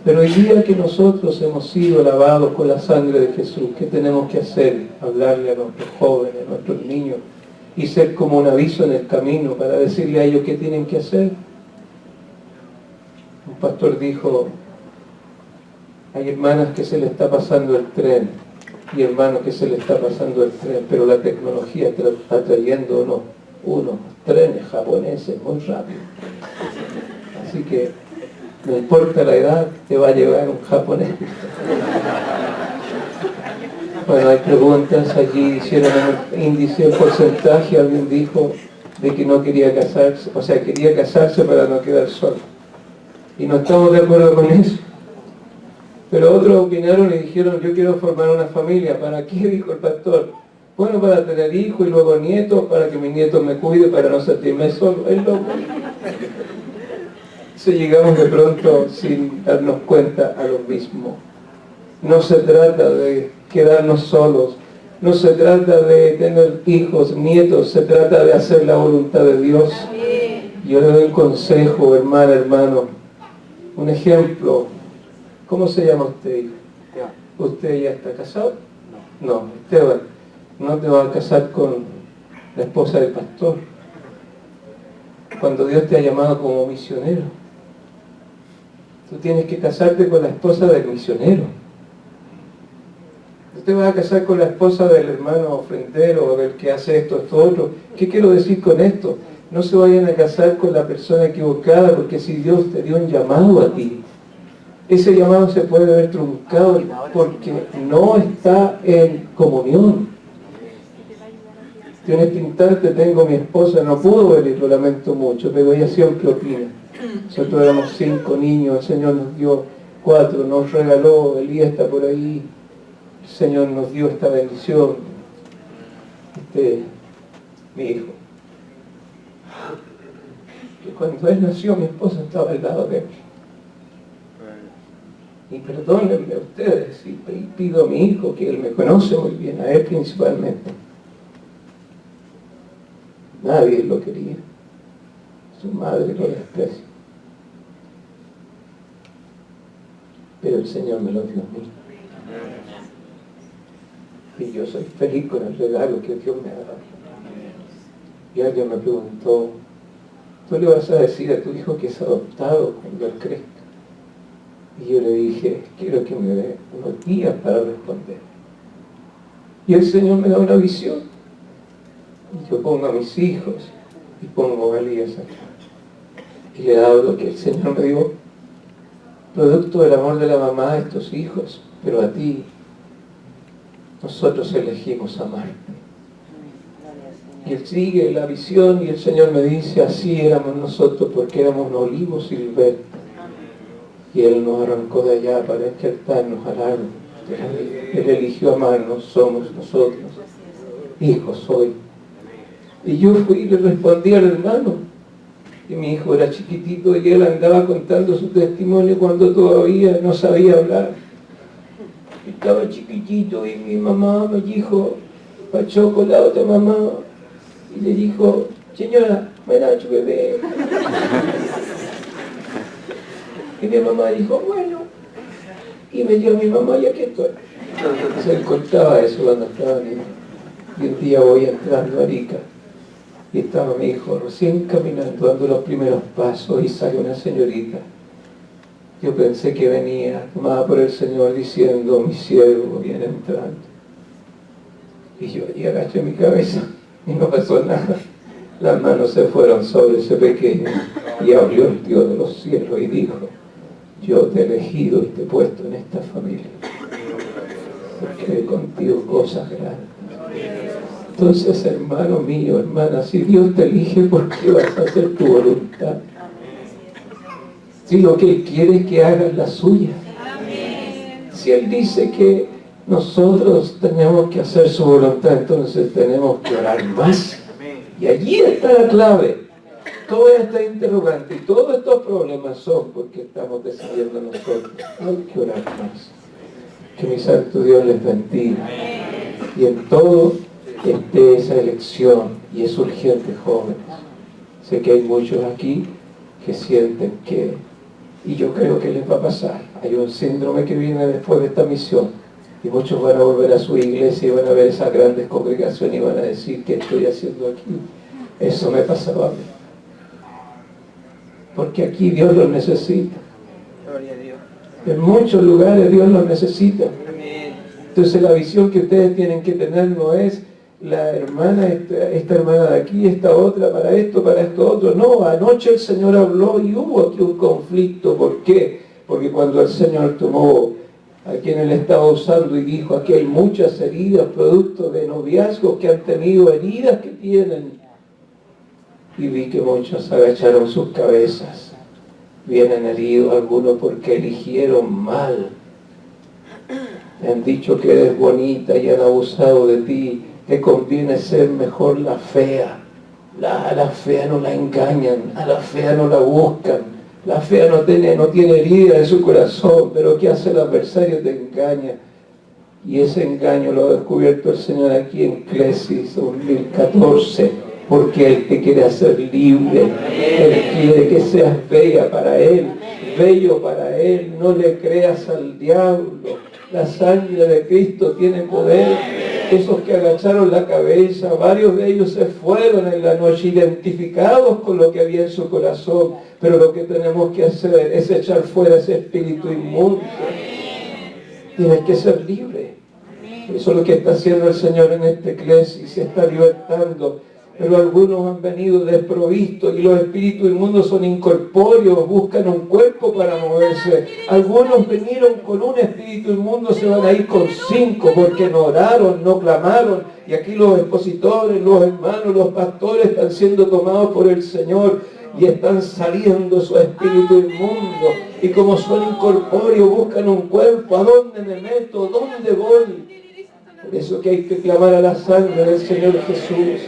Pero el día que nosotros hemos sido lavados con la sangre de Jesús, ¿qué tenemos que hacer? Hablarle a nuestros jóvenes, a nuestros niños, y ser como un aviso en el camino para decirle a ellos qué tienen que hacer. Un pastor dijo, hay hermanas que se le está pasando el tren, y hermanos que se le está pasando el tren, pero la tecnología está trayendo unos trenes japoneses muy rápido. Así que no importa la edad, te va a llevar un japonés. Bueno, hay preguntas, allí hicieron un índice, un porcentaje, alguien dijo de que no quería casarse, o sea, quería casarse para no quedar solo. Y no estamos de acuerdo con eso. Pero otros opinaron y dijeron, yo quiero formar una familia. ¿Para qué? Dijo el pastor. Bueno, para tener hijos y luego nietos, para que mis nietos me cuiden, para no sentirme solo. Es loco. Si llegamos de pronto sin darnos cuenta a lo mismo. No se trata de quedarnos solos, no se trata de tener hijos, nietos, se trata de hacer la voluntad de Dios. Yo le doy un consejo, hermana, hermano, un ejemplo. ¿Cómo se llama usted, hijo? ¿Usted ya está casado? No, Esteban, no te vas a casar con la esposa del pastor. Cuando Dios te ha llamado como misionero, tú tienes que casarte con la esposa del misionero. usted va a casar con la esposa del hermano ofrendero o del que hace esto otro. ¿Qué quiero decir con esto? No se vayan a casar con la persona equivocada, porque si Dios te dio un llamado a ti, ese llamado se puede ver truncado porque no está en comunión. Yo en este instante tengo mi esposa, no pudo venir, lo lamento mucho, pero ella siempre opina. Nosotros éramos 5 niños, el Señor nos dio 4, nos regaló, Elías está por ahí, el Señor nos dio esta bendición, mi hijo. Que cuando él nació, mi esposa estaba al lado de él. Y perdónenme ustedes, y pido a mi hijo, que él me conoce muy bien, a él principalmente. Nadie lo quería. Su madre lo desprecia. Pero el Señor me lo dio a mí. Y yo soy feliz con el regalo que Dios me ha dado. Y alguien me preguntó, ¿tú le vas a decir a tu hijo que es adoptado cuando él crezca? Y yo le dije, quiero que me dé unos días para responder. Y el Señor me da una visión. Y yo pongo a mis hijos y pongo a Elías acá. Y le hablo lo que el Señor me dio, producto del amor de la mamá a estos hijos, pero a ti, nosotros elegimos amarte. Y él sigue la visión y el Señor me dice, así éramos nosotros porque éramos un olivo silvestre. Y Él nos arrancó de allá para injertarnos al árbol de la vida. Él eligió amarnos, somos nosotros, hijos hoy. Y yo fui y le respondí al hermano, y mi hijo era chiquitito y él andaba contando su testimonio cuando todavía no sabía hablar. Estaba chiquitito y mi mamá me dijo, Pachoco, la otra mamá, y le dijo, señora, me da su bebé. Y mi mamá dijo, bueno, y me dio a mi mamá, y aquí estoy. Se contaba eso cuando estaba niño. Y un día voy entrando a Arica, y estaba mi hijo recién caminando, dando los primeros pasos, y sale una señorita. Yo pensé que venía, tomada por el Señor, diciendo, mi siervo viene entrando. Y yo allí agaché mi cabeza, y no pasó nada. Las manos se fueron sobre ese pequeño, y abrió el Dios de los cielos, y dijo, yo te he elegido y te he puesto en esta familia, porque haré contigo cosas grandes. Entonces, hermano mío, hermana, si Dios te elige, ¿por qué vas a hacer tu voluntad? Si lo que Él quiere es que hagas la suya. Si Él dice que nosotros tenemos que hacer su voluntad, entonces tenemos que orar más. Y allí está la clave. Toda esta interrogante y todos estos problemas son porque estamos decidiendo nosotros. Hay que orar más. Que mi santo Dios les bendiga. Y en todo esté esa elección. Y es urgente, jóvenes. Sé que hay muchos aquí que sienten que, y yo creo que les va a pasar, hay un síndrome que viene después de esta misión. Y muchos van a volver a su iglesia y van a ver esas grandes congregaciones y van a decir, ¿qué estoy haciendo aquí? Eso me pasaba a mí. Porque aquí Dios los necesita. En muchos lugares Dios los necesita. Entonces la visión que ustedes tienen que tener no es la hermana, esta hermana de aquí, esta otra, para esto otro. No, anoche el Señor habló y hubo aquí un conflicto. ¿Por qué? Porque cuando el Señor tomó a quien Él estaba usando y dijo, aquí hay muchas heridas, producto de noviazgos que han tenido, heridas que tienen. Y vi que muchos agacharon sus cabezas. Vienen heridos algunos porque eligieron mal. Te han dicho que eres bonita y han abusado de ti. Te conviene ser mejor la fea. A la fea no la engañan, a la fea no la buscan. La fea no tiene herida en su corazón, pero ¿qué hace el adversario? Te engaña. Y ese engaño lo ha descubierto el Señor aquí en Eclesiastes 2014. Porque Él te quiere hacer libre. Él quiere que seas bella para Él, bello para Él. No le creas al diablo. La sangre de Cristo tiene poder. Esos que agacharon la cabeza, varios de ellos se fueron en la noche identificados con lo que había en su corazón. Pero lo que tenemos que hacer es echar fuera ese espíritu inmundo. Tienes que ser libre. Eso es lo que está haciendo el Señor en esta iglesia y se está libertando. Pero algunos han venido desprovistos y los espíritus inmundos son incorpóreos, buscan un cuerpo para moverse. Algunos vinieron con un espíritu inmundo, se van a ir con 5 porque no oraron, no clamaron. Y aquí los expositores, los hermanos, los pastores están siendo tomados por el Señor y están saliendo su espíritu inmundo. Y como son incorpóreos, buscan un cuerpo. ¿A dónde me meto? ¿Dónde voy? Por eso que hay que clamar a la sangre del Señor Jesús.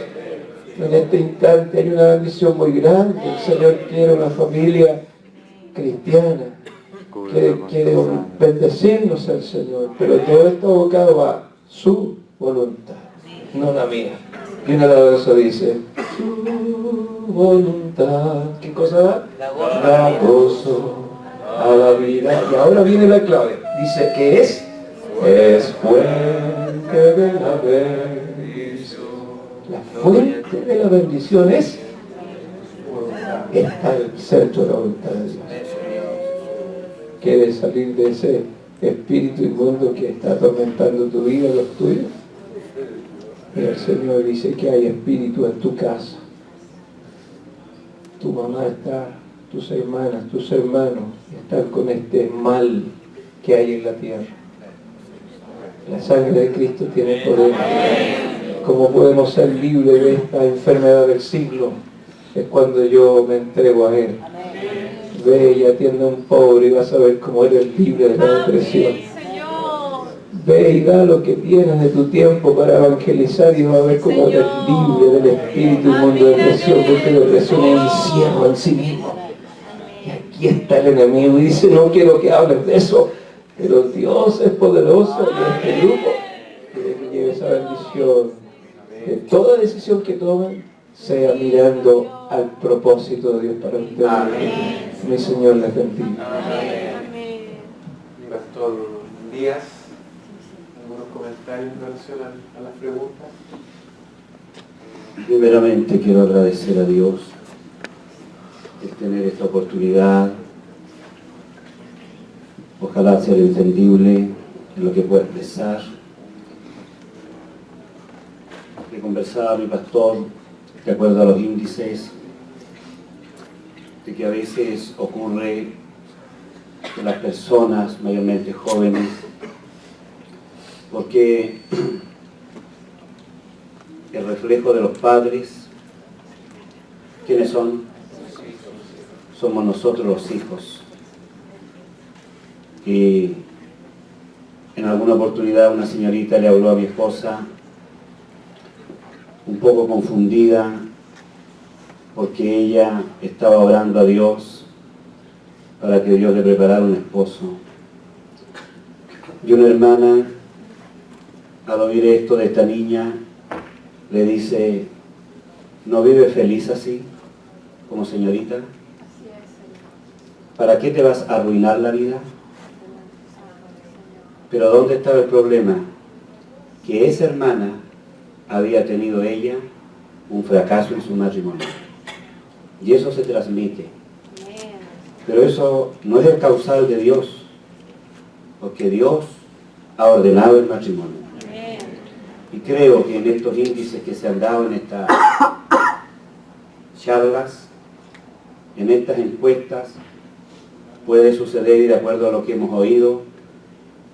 En este instante hay una bendición muy grande. El Señor quiere una familia cristiana. Quiere bendecirnos al Señor. Pero todo está abocado a su voluntad, no la mía. Y una alabanza dice, su voluntad. ¿Qué cosa da? Da gozo a la vida. Y ahora viene la clave. Dice que es fuente de la bendición. La fuente de la bendición está en el centro de la voluntad de Dios. ¿Quieres salir de ese espíritu inmundo que está atormentando tu vida, los tuyos? Y el Señor dice que hay espíritu en tu casa. Tu mamá está, tus hermanas, tus hermanos están con este mal que hay en la tierra. La sangre de Cristo tiene poder. ¿Cómo podemos ser libres de esta enfermedad del siglo? Es cuando yo me entrego a Él. Ve y atiende a un pobre y vas a ver cómo eres libre de la depresión. Ve y da lo que tienes de tu tiempo para evangelizar y vas a ver cómo eres libre del espíritu inmundo de depresión, porque la depresión es un encierro en sí mismo. Y aquí está el enemigo y dice, no quiero que hables de eso, pero Dios es poderoso y este grupo quiere que lleve esa bendición. Que toda decisión que tomen sea mirando al propósito de Dios para ustedes. Mi Señor les bendiga. Pastor Díaz, ¿algunos comentarios en relación a las preguntas? Primeramente quiero agradecer a Dios el tener esta oportunidad. Ojalá sea entendible en lo que pueda expresar. Que conversaba mi pastor de acuerdo a los índices de que a veces ocurre que las personas, mayormente jóvenes, porque el reflejo de los padres, ¿quiénes son? Somos nosotros los hijos. Y en alguna oportunidad una señorita le habló a mi esposa un poco confundida porque ella estaba orando a Dios para que Dios le preparara un esposo. Y una hermana, al oír esto de esta niña, le dice, ¿no vive feliz así, como señorita? ¿Para qué te vas a arruinar la vida? Pero ¿dónde estaba el problema? Que esa hermana había tenido ella un fracaso en su matrimonio. Y eso se transmite. Pero eso no es el causal de Dios, porque Dios ha ordenado el matrimonio. Y creo que en estos índices que se han dado en estas charlas, en estas encuestas, puede suceder, y de acuerdo a lo que hemos oído,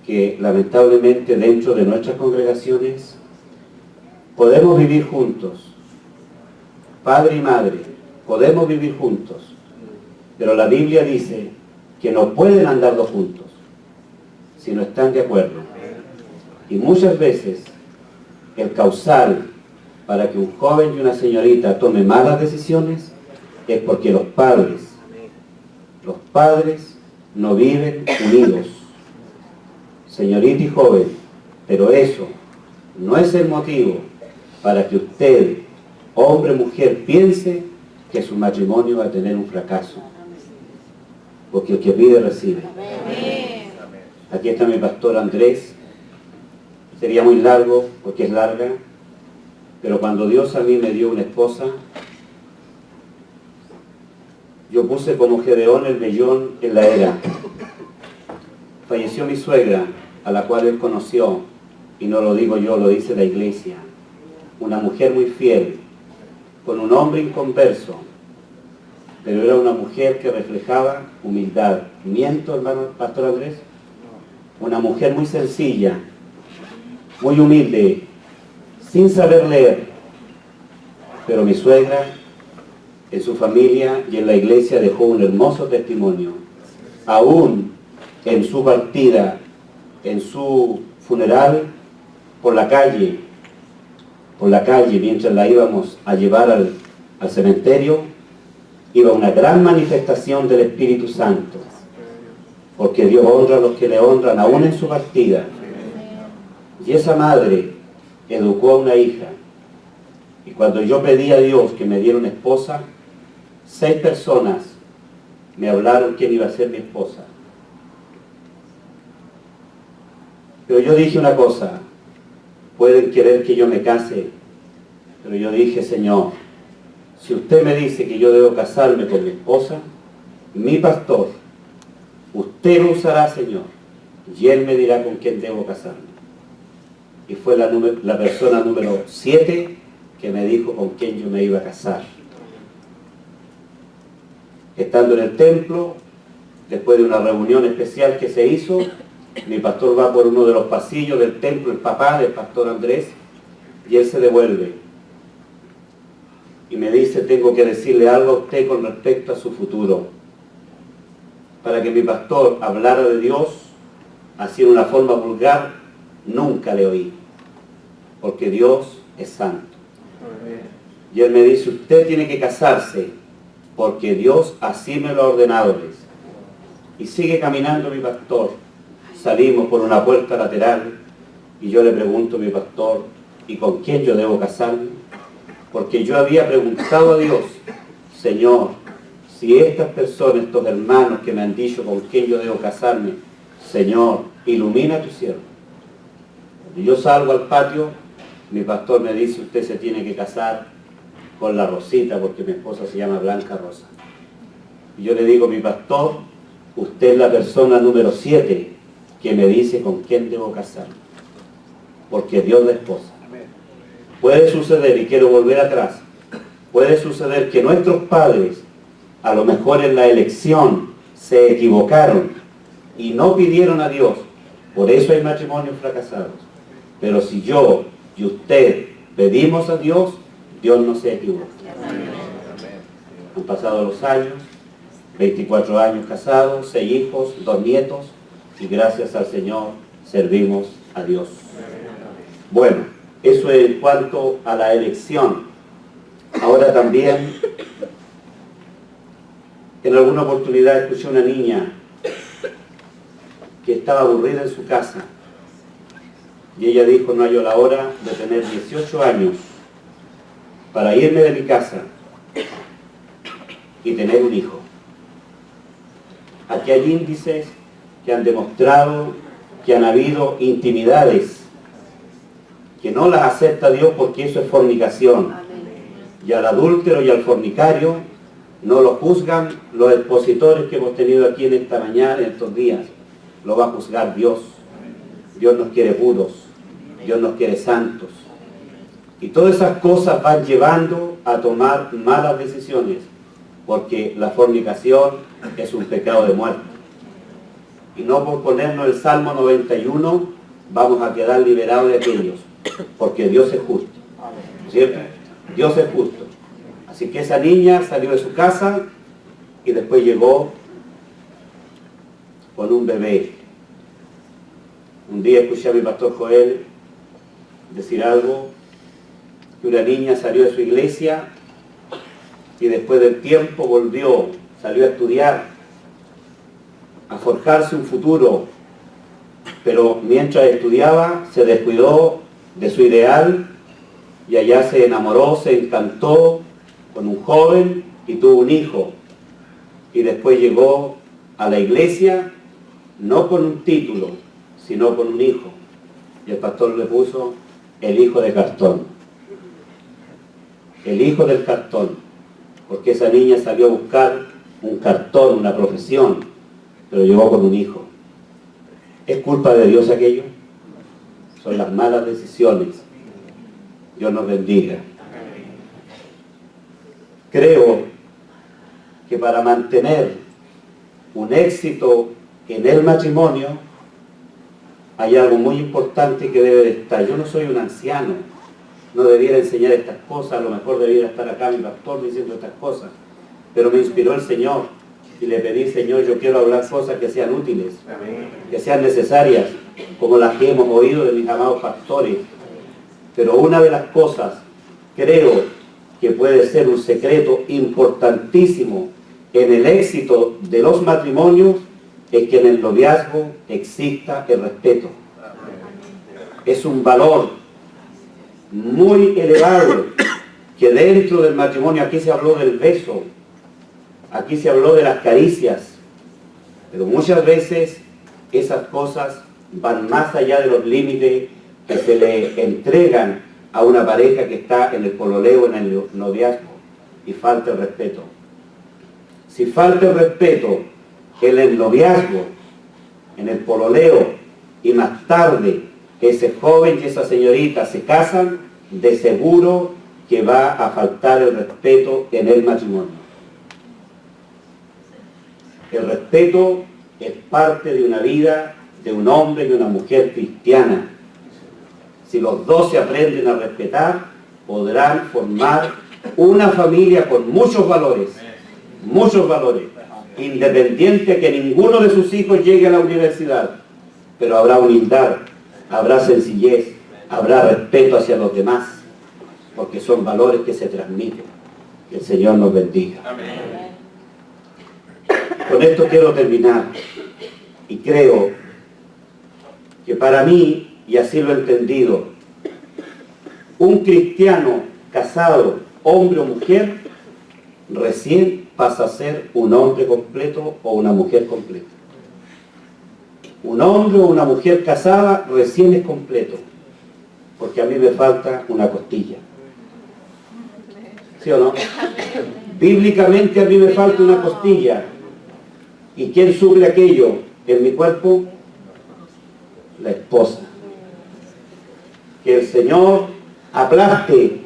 que lamentablemente dentro de nuestras congregaciones podemos vivir juntos, padre y madre, podemos vivir juntos, pero la Biblia dice que no pueden andar dos juntos si no están de acuerdo. Y muchas veces el causal para que un joven y una señorita tome malas decisiones es porque los padres no viven unidos. Señorita y joven, pero eso no es el motivo para que usted, hombre o mujer, piense que su matrimonio va a tener un fracaso. Porque el que pide, recibe. Aquí está mi pastor Andrés. Sería muy largo, porque es larga, pero cuando Dios a mí me dio una esposa, yo puse como Gedeón el vellón en la era. Falleció mi suegra, a la cual él conoció, y no lo digo yo, lo dice la iglesia, una mujer muy fiel, con un hombre inconverso, pero era una mujer que reflejaba humildad. ¿Miento, hermano Pastor Andrés? Una mujer muy sencilla, muy humilde, sin saber leer, pero mi suegra en su familia y en la iglesia dejó un hermoso testimonio. Aún en su partida, en su funeral, por la calle, mientras la íbamos a llevar al cementerio, iba una gran manifestación del Espíritu Santo, porque Dios honra a los que le honran, aún en su partida. Y esa madre educó a una hija, y cuando yo pedí a Dios que me diera una esposa, 6 personas me hablaron quién iba a ser mi esposa. Pero yo dije una cosa: pueden querer que yo me case, pero yo dije, Señor, si usted me dice que yo debo casarme con mi esposa, mi pastor, usted lo usará, Señor, y Él me dirá con quién debo casarme. Y fue la persona número 7 que me dijo con quién yo me iba a casar. Estando en el templo, después de una reunión especial que se hizo, mi pastor va por uno de los pasillos del templo, el papá del pastor Andrés, y él se devuelve y me dice: tengo que decirle algo a usted con respecto a su futuro. Para que mi pastor hablara de Dios así en una forma vulgar, nunca le oí, porque Dios es santo. Y él me dice: usted tiene que casarse porque Dios así me lo ha ordenado. Y sigue caminando mi pastor. Salimos por una puerta lateral y yo le pregunto a mi pastor: ¿y con quién yo debo casarme? Porque yo había preguntado a Dios: Señor, si estas personas, estos hermanos que me han dicho con quién yo debo casarme, Señor, ilumina a tu siervo. Cuando yo salgo al patio, mi pastor me dice: usted se tiene que casar con la Rosita, porque mi esposa se llama Blanca Rosa. Y yo le digo: mi pastor, usted es la persona número 7 que me dice con quién debo casarme, porque Dios la esposa. Puede suceder, y quiero volver atrás, puede suceder que nuestros padres, a lo mejor en la elección, se equivocaron y no pidieron a Dios. Por eso hay matrimonios fracasados. Pero si yo y usted pedimos a Dios, Dios no se equivoca. Han pasado los años, 24 años casados, 6 hijos, 2 nietos, y gracias al Señor servimos a Dios. Bueno, eso es en cuanto a la elección. Ahora también, en alguna oportunidad escuché a una niña que estaba aburrida en su casa, y ella dijo: no hallo la hora de tener 18 años para irme de mi casa y tener un hijo. Aquí hay índices que han demostrado que han habido intimidades que no las acepta Dios, porque eso es fornicación. Y al adúltero y al fornicario no lo juzgan los expositores que hemos tenido aquí en esta mañana, en estos días. Lo va a juzgar Dios. Dios nos quiere puros, Dios nos quiere santos. Y todas esas cosas van llevando a tomar malas decisiones, porque la fornicación es un pecado de muerte. Y no por ponernos el Salmo 91 vamos a quedar liberados de aquellos, porque Dios es justo, ¿cierto? Dios es justo. Así que esa niña salió de su casa y después llegó con un bebé. Un día escuché a mi pastor Joel decir algo, que una niña salió de su iglesia y después del tiempo volvió, salió a estudiar, a forjarse un futuro, pero mientras estudiaba se descuidó de su ideal y allá se enamoró, se encantó con un joven y tuvo un hijo. Y después llegó a la iglesia no con un título, sino con un hijo. Y el pastor le puso el hijo de cartón. El hijo del cartón. Porque esa niña salió a buscar un cartón, una profesión, pero llegó con un hijo. ¿Es culpa de Dios aquello? son las malas decisiones. Dios nos bendiga. Creo que para mantener un éxito en el matrimonio hay algo muy importante que debe de estar. Yo no soy un anciano, no debiera enseñar estas cosas, a lo mejor debiera estar acá mi pastor diciendo estas cosas, pero me inspiró el Señor y le pedí, Señor, yo quiero hablar cosas que sean útiles, que sean necesarias, como las que hemos oído de mis amados pastores. Pero una de las cosas, creo que puede ser un secreto importantísimo en el éxito de los matrimonios, es que en el noviazgo exista el respeto. Es un valor muy elevado que dentro del matrimonio, aquí se habló del beso, aquí se habló de las caricias, pero muchas veces esas cosas van más allá de los límites que se le entregan a una pareja que está en el pololeo, en el noviazgo, y falta el respeto. Si falta el respeto en el noviazgo, en el pololeo, y más tarde ese joven y esa señorita se casan, de seguro que va a faltar el respeto en el matrimonio. El respeto es parte de una vida de un hombre y una mujer cristiana. Si los dos se aprenden a respetar, podrán formar una familia con muchos valores, independiente que ninguno de sus hijos llegue a la universidad, pero habrá humildad, habrá sencillez, habrá respeto hacia los demás, porque son valores que se transmiten. Que el Señor nos bendiga. Amén. Con esto quiero terminar, y creo que para mí, y así lo he entendido, un cristiano casado, hombre o mujer, recién pasa a ser un hombre completo o una mujer completa. Un hombre o una mujer casada recién es completo, porque a mí me falta una costilla. ¿Sí o no? Bíblicamente a mí me falta una costilla. ¿Y quién suple aquello en mi cuerpo? La esposa. Que el Señor aplaste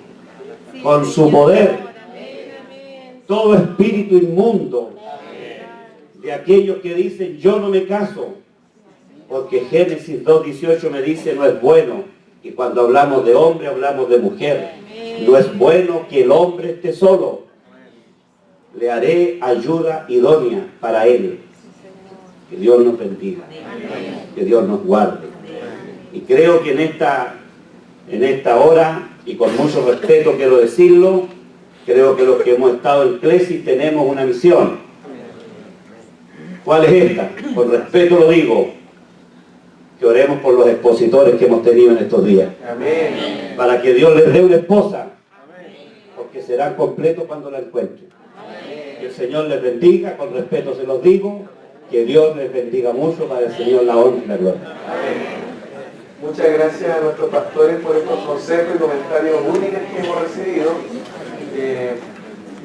con su poder todo espíritu inmundo de aquellos que dicen yo no me caso, porque Génesis 2:18 me dice no es bueno, y cuando hablamos de hombre hablamos de mujer, no es bueno que el hombre esté solo, le haré ayuda idónea para él. Que Dios nos bendiga, que Dios nos guarde, y creo que en esta hora, y con mucho respeto quiero decirlo, creo que los que hemos estado en Clesis tenemos una misión. ¿Cuál es esta? Con respeto lo digo, que oremos por los expositores que hemos tenido en estos días. Amén. Para que Dios les dé una esposa, porque serán completos cuando la encuentren. Que el Señor les bendiga, con respeto se los digo, que Dios les bendiga mucho, para el Señor la honra y la gloria. Amén. Muchas gracias a nuestros pastores por estos consejos y comentarios útiles que hemos recibido.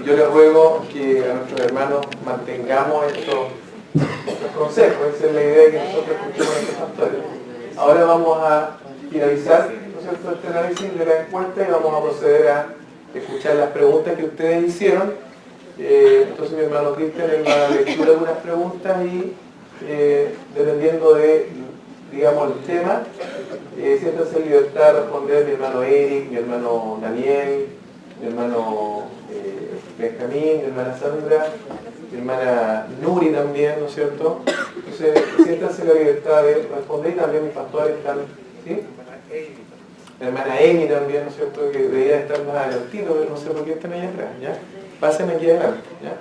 Yo les ruego que a nuestros hermanos mantengamos estos consejos. Esa es la idea que nosotros escuchamos a nuestros pastores. Ahora vamos a finalizar, ¿no es cierto?, este análisis de la encuesta, y vamos a proceder a escuchar las preguntas que ustedes hicieron. Entonces mi hermano Cristian va a lectura de algunas preguntas y dependiendo de, digamos, el tema, siéntanse en libertad de responder mi hermano Eric, mi hermano Daniel, mi hermano Benjamín, mi hermana Sandra, mi hermana Nuri también, ¿no es cierto? Entonces siéntanse en la libertad de responder, y también mis pastores están, ¿sí? Mi hermana Amy también, ¿no es cierto?, que debería estar más adelantito, pero no sé por qué están ahí atrás, ¿ya? Pasen aquí adelante, ¿ya?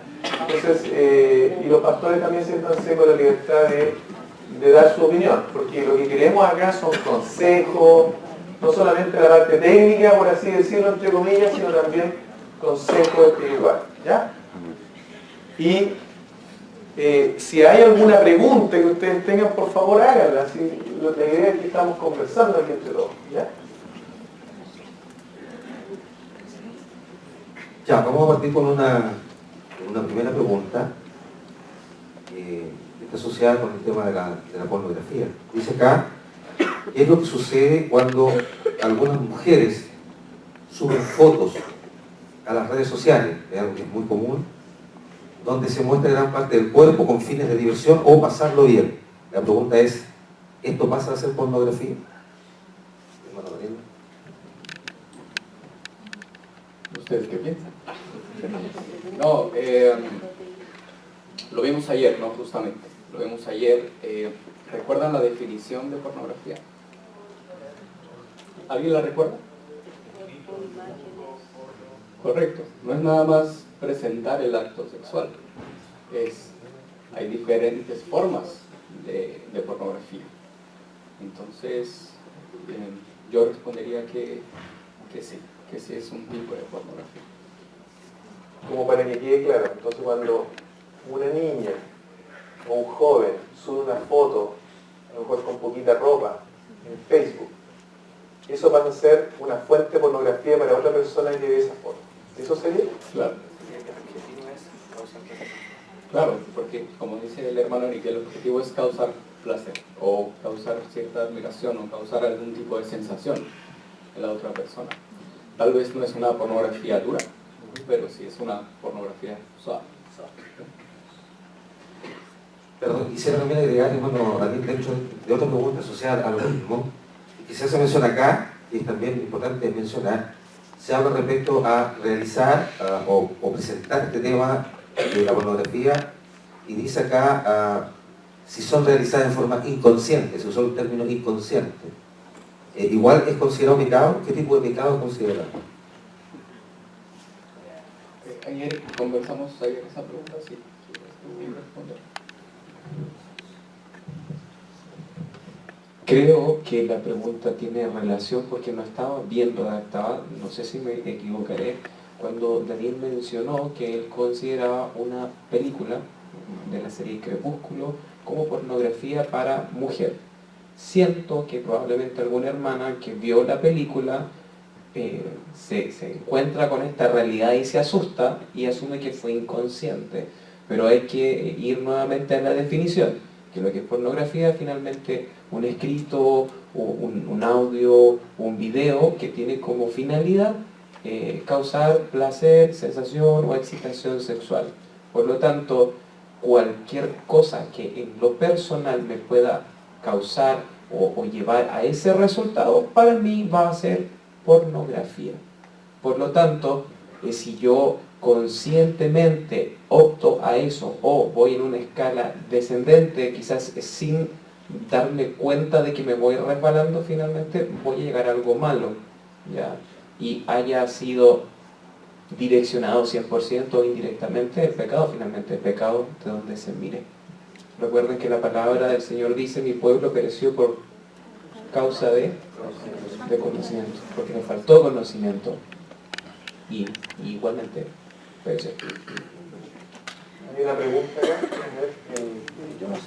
Entonces, y los pastores también siéntanse con la libertad de dar su opinión, porque lo que queremos acá son consejos, no solamente la parte técnica, por así decirlo, entre comillas, sino también consejos espirituales, ¿ya? Y si hay alguna pregunta que ustedes tengan, por favor háganla. La idea es que estamos conversando aquí entre todos, ¿ya? Ya, vamos a partir con una primera pregunta que está asociada con el tema de la pornografía. Dice acá, ¿Qué es lo que sucede cuando algunas mujeres suben fotos a las redes sociales? Es algo que es muy común, donde se muestra gran parte del cuerpo con fines de diversión o pasarlo bien. La pregunta es, ¿esto pasa a ser pornografía? ¿Ustedes qué piensan? No, lo vimos ayer, ¿no? Justamente. Lo vimos ayer. ¿Recuerdan la definición de pornografía? ¿Alguien la recuerda? Correcto. No es nada más presentar el acto sexual. Hay diferentes formas de pornografía. Entonces, yo respondería que sí es un tipo de pornografía. Como para que quede claro, entonces cuando una niña o un joven sube una foto, a lo mejor con poquita ropa, en Facebook, eso va a ser una fuente de pornografía para otra persona que ve esa foto. ¿Eso sería? Claro. Claro, porque como dice el hermano Enrique, el objetivo es causar placer, o causar cierta admiración, o causar algún tipo de sensación en la otra persona. Tal vez no es una pornografía dura, pero sí es una pornografía suave. Pero quisiera también agregar, bueno, dentro de otra pregunta asociada a lo mismo, quizás se menciona acá, y es también importante mencionar, se habla respecto a realizar o presentar este tema de la pornografía, y dice acá si son realizadas en forma inconsciente, se usó el término inconsciente. ¿Igual es considerado pecado? ¿Qué tipo de pecado es considerado? Ayer conversamos esa pregunta, sí. ¿Quieres responder? Creo que la pregunta tiene relación porque no estaba bien redactada, no sé si me equivocaré, cuando Daniel mencionó que él consideraba una película de la serie Crepúsculo como pornografía para mujer. Siento que probablemente alguna hermana que vio la película se encuentra con esta realidad y se asusta y asume que fue inconsciente. Pero hay que ir nuevamente a la definición, que lo que es pornografía finalmente un escrito, un audio, un video que tiene como finalidad causar placer, sensación o excitación sexual. Por lo tanto, cualquier cosa que en lo personal me pueda causar o llevar a ese resultado, para mí va a ser pornografía. Por lo tanto, si yo conscientemente opto a eso o voy en una escala descendente, quizás sin darme cuenta de que me voy resbalando, finalmente voy a llegar a algo malo, ¿ya? Y haya sido direccionado 100% o indirectamente, el pecado finalmente, el pecado de donde se mire. Recuerden que la palabra del Señor dice, mi pueblo pereció por causa de conocimiento, porque le faltó conocimiento y igualmente pereció. Hay una pregunta acá. Yo no sé.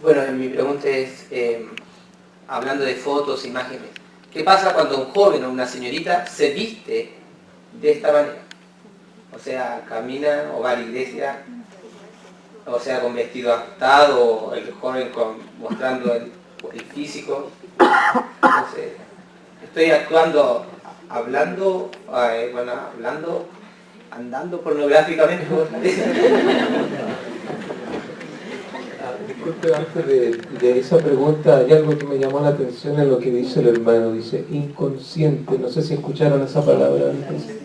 Bueno, mi pregunta es, hablando de fotos, imágenes, ¿qué pasa cuando un joven o una señorita se viste de esta manera? O sea, camina o va a la iglesia, o sea, con vestido ajustado, o el joven mostrando el físico. Entonces, estoy actuando, andando pornográficamente. Disculpe, antes de esa pregunta, hay algo que me llamó la atención en lo que dice el hermano. Dice inconsciente, no sé si escucharon esa palabra antes.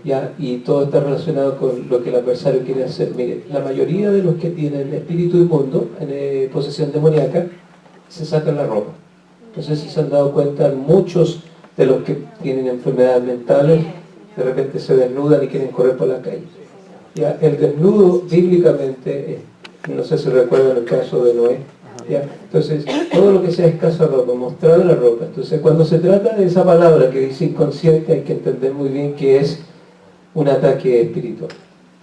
Ya, y todo está relacionado con lo que el adversario quiere hacer. Mire, la mayoría de los que tienen espíritu inmundo, en posesión demoníaca, se sacan la ropa. No sé si se han dado cuenta, muchos de los que tienen enfermedades mentales, de repente se desnudan y quieren correr por la calle. Ya, el desnudo, bíblicamente, no sé si recuerdan el caso de Noé. ¿Ya? Entonces, todo lo que sea escaso ropa, mostrar la ropa. Entonces, cuando se trata de esa palabra que dice inconsciente, hay que entender muy bien que es un ataque espiritual,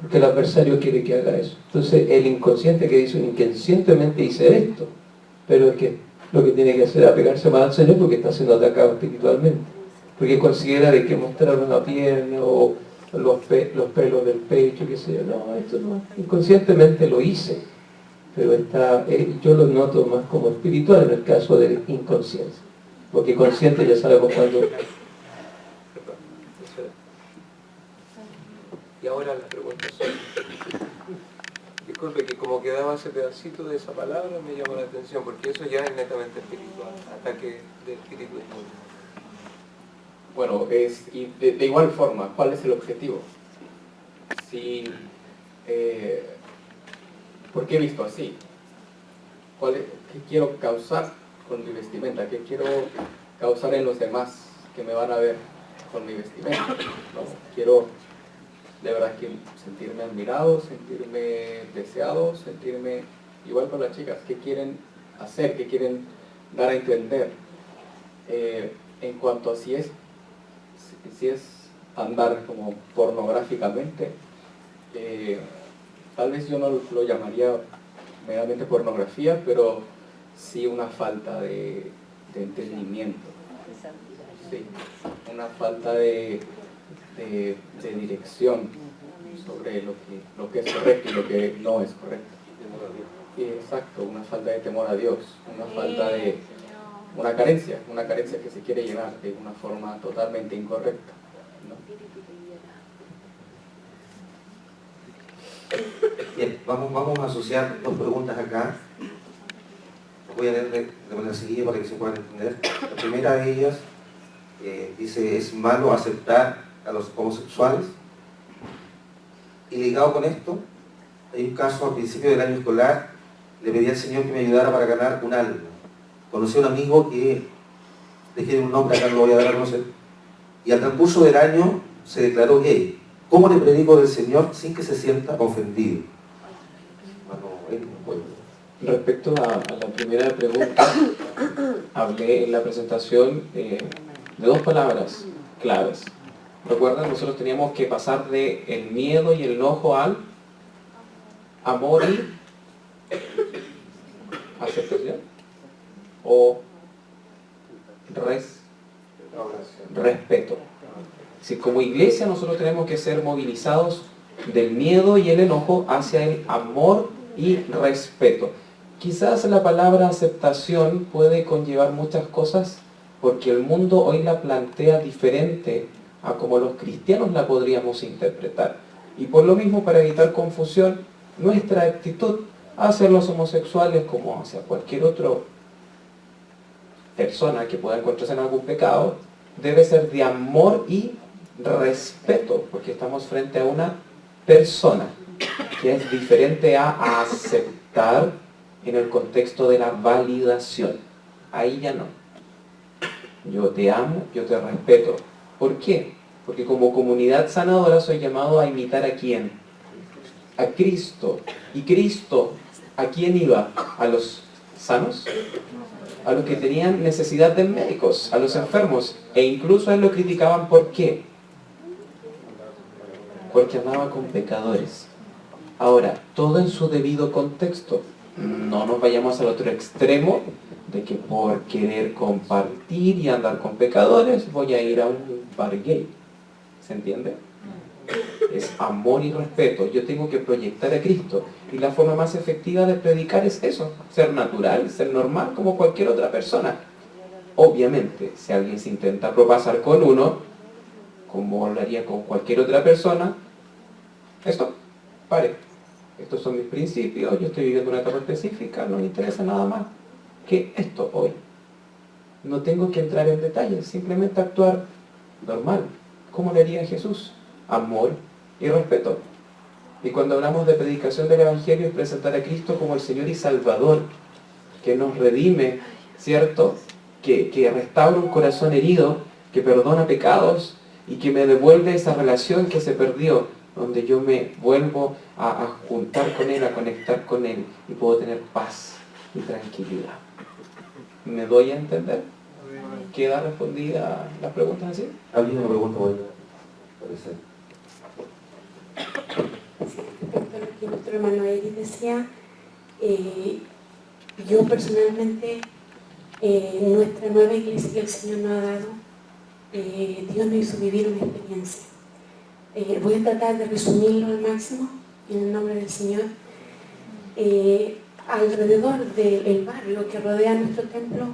porque el adversario quiere que haga eso. Entonces, el inconsciente que dice, inconscientemente hice esto, pero es que lo que tiene que hacer es apegarse más al Señor porque está siendo atacado espiritualmente, porque considera de que mostrar una pierna o los pelos del pecho, qué sé yo. No, esto no, inconscientemente lo hice, pero yo lo noto más como espiritual en el caso de inconsciencia, porque consciente ya sabemos cuando. Y ahora las preguntas son, disculpe, que como quedaba ese pedacito de esa palabra me llamó la atención, porque eso ya es netamente espiritual, ataque de espíritu. Bueno, y de igual forma, ¿cuál es el objetivo? Si, ¿por qué he visto así? ¿Qué quiero causar con mi vestimenta? ¿Qué quiero causar en los demás que me van a ver con mi vestimenta? ¿No? Quiero de verdad que sentirme admirado, sentirme deseado, sentirme igual con las chicas. ¿Qué quieren hacer? ¿Qué quieren dar a entender? En cuanto a si es andar como pornográficamente, tal vez yo no lo llamaría meramente pornografía, pero sí una falta de entendimiento, sí, una falta de dirección sobre lo que es correcto y lo que no es correcto. Exacto, una falta de temor a Dios, una falta de una carencia que se quiere llenar de una forma totalmente incorrecta, ¿no? Bien, vamos a asociar dos preguntas acá. Voy a leer de manera seguida para que se puedan entender. La primera de ellas dice, ¿es malo aceptar a los homosexuales? Y ligado con esto, hay un caso al principio del año escolar, le pedí al Señor que me ayudara para ganar un alma. Conocí a un amigo que, dejé un nombre acá, no lo voy a dar a conocer, y al transcurso del año se declaró gay. ¿Cómo le predico del Señor sin que se sienta ofendido? Respecto a la primera pregunta, hablé en la presentación de dos palabras claves. Recuerden, nosotros teníamos que pasar de el miedo y el enojo al amor y aceptación o respeto. Si como iglesia nosotros tenemos que ser movilizados del miedo y el enojo hacia el amor y respeto. Quizás la palabra aceptación puede conllevar muchas cosas porque el mundo hoy la plantea diferente a como los cristianos la podríamos interpretar. Y por lo mismo, para evitar confusión, nuestra actitud hacia los homosexuales como hacia cualquier otra persona que pueda encontrarse en algún pecado, debe ser de amor y respeto, porque estamos frente a una persona que es diferente a aceptar en el contexto de la validación. Ahí ya no. Yo te amo, yo te respeto. ¿Por qué? Porque como comunidad sanadora soy llamado a imitar ¿a quién? A Cristo. ¿Y Cristo a quién iba? ¿A los sanos? A los que tenían necesidad de médicos, a los enfermos. E incluso a él lo criticaban. ¿Por qué? Porque andaba con pecadores. Ahora, todo en su debido contexto. No nos vayamos al otro extremo de que por querer compartir y andar con pecadores voy a ir a un bar gay. ¿Se entiende? Es amor y respeto. Yo tengo que proyectar a Cristo. Y la forma más efectiva de predicar es eso. Ser natural, ser normal como cualquier otra persona. Obviamente, si alguien se intenta propasar con uno, como lo haría con cualquier otra persona, esto, pare. Estos son mis principios, yo estoy viviendo una etapa específica, no me interesa nada más que esto hoy. No tengo que entrar en detalles, simplemente actuar normal. ¿Cómo le haría Jesús? Amor y respeto. Y cuando hablamos de predicación del Evangelio es presentar a Cristo como el Señor y Salvador, que nos redime, ¿cierto? Que restaura un corazón herido, que perdona pecados y que me devuelve esa relación que se perdió, donde yo me vuelvo a juntar con Él, a conectar con Él y puedo tener paz y tranquilidad. ¿Me doy a entender? ¿Queda respondida las preguntas así? ¿Alguien me pregunta? Parece. Respecto a lo que nuestro hermano Eric decía, yo personalmente, nuestra nueva iglesia que el Señor nos ha dado, Dios nos hizo vivir una experiencia. Voy a tratar de resumirlo al máximo, en el nombre del Señor. Alrededor del barrio que rodea nuestro templo,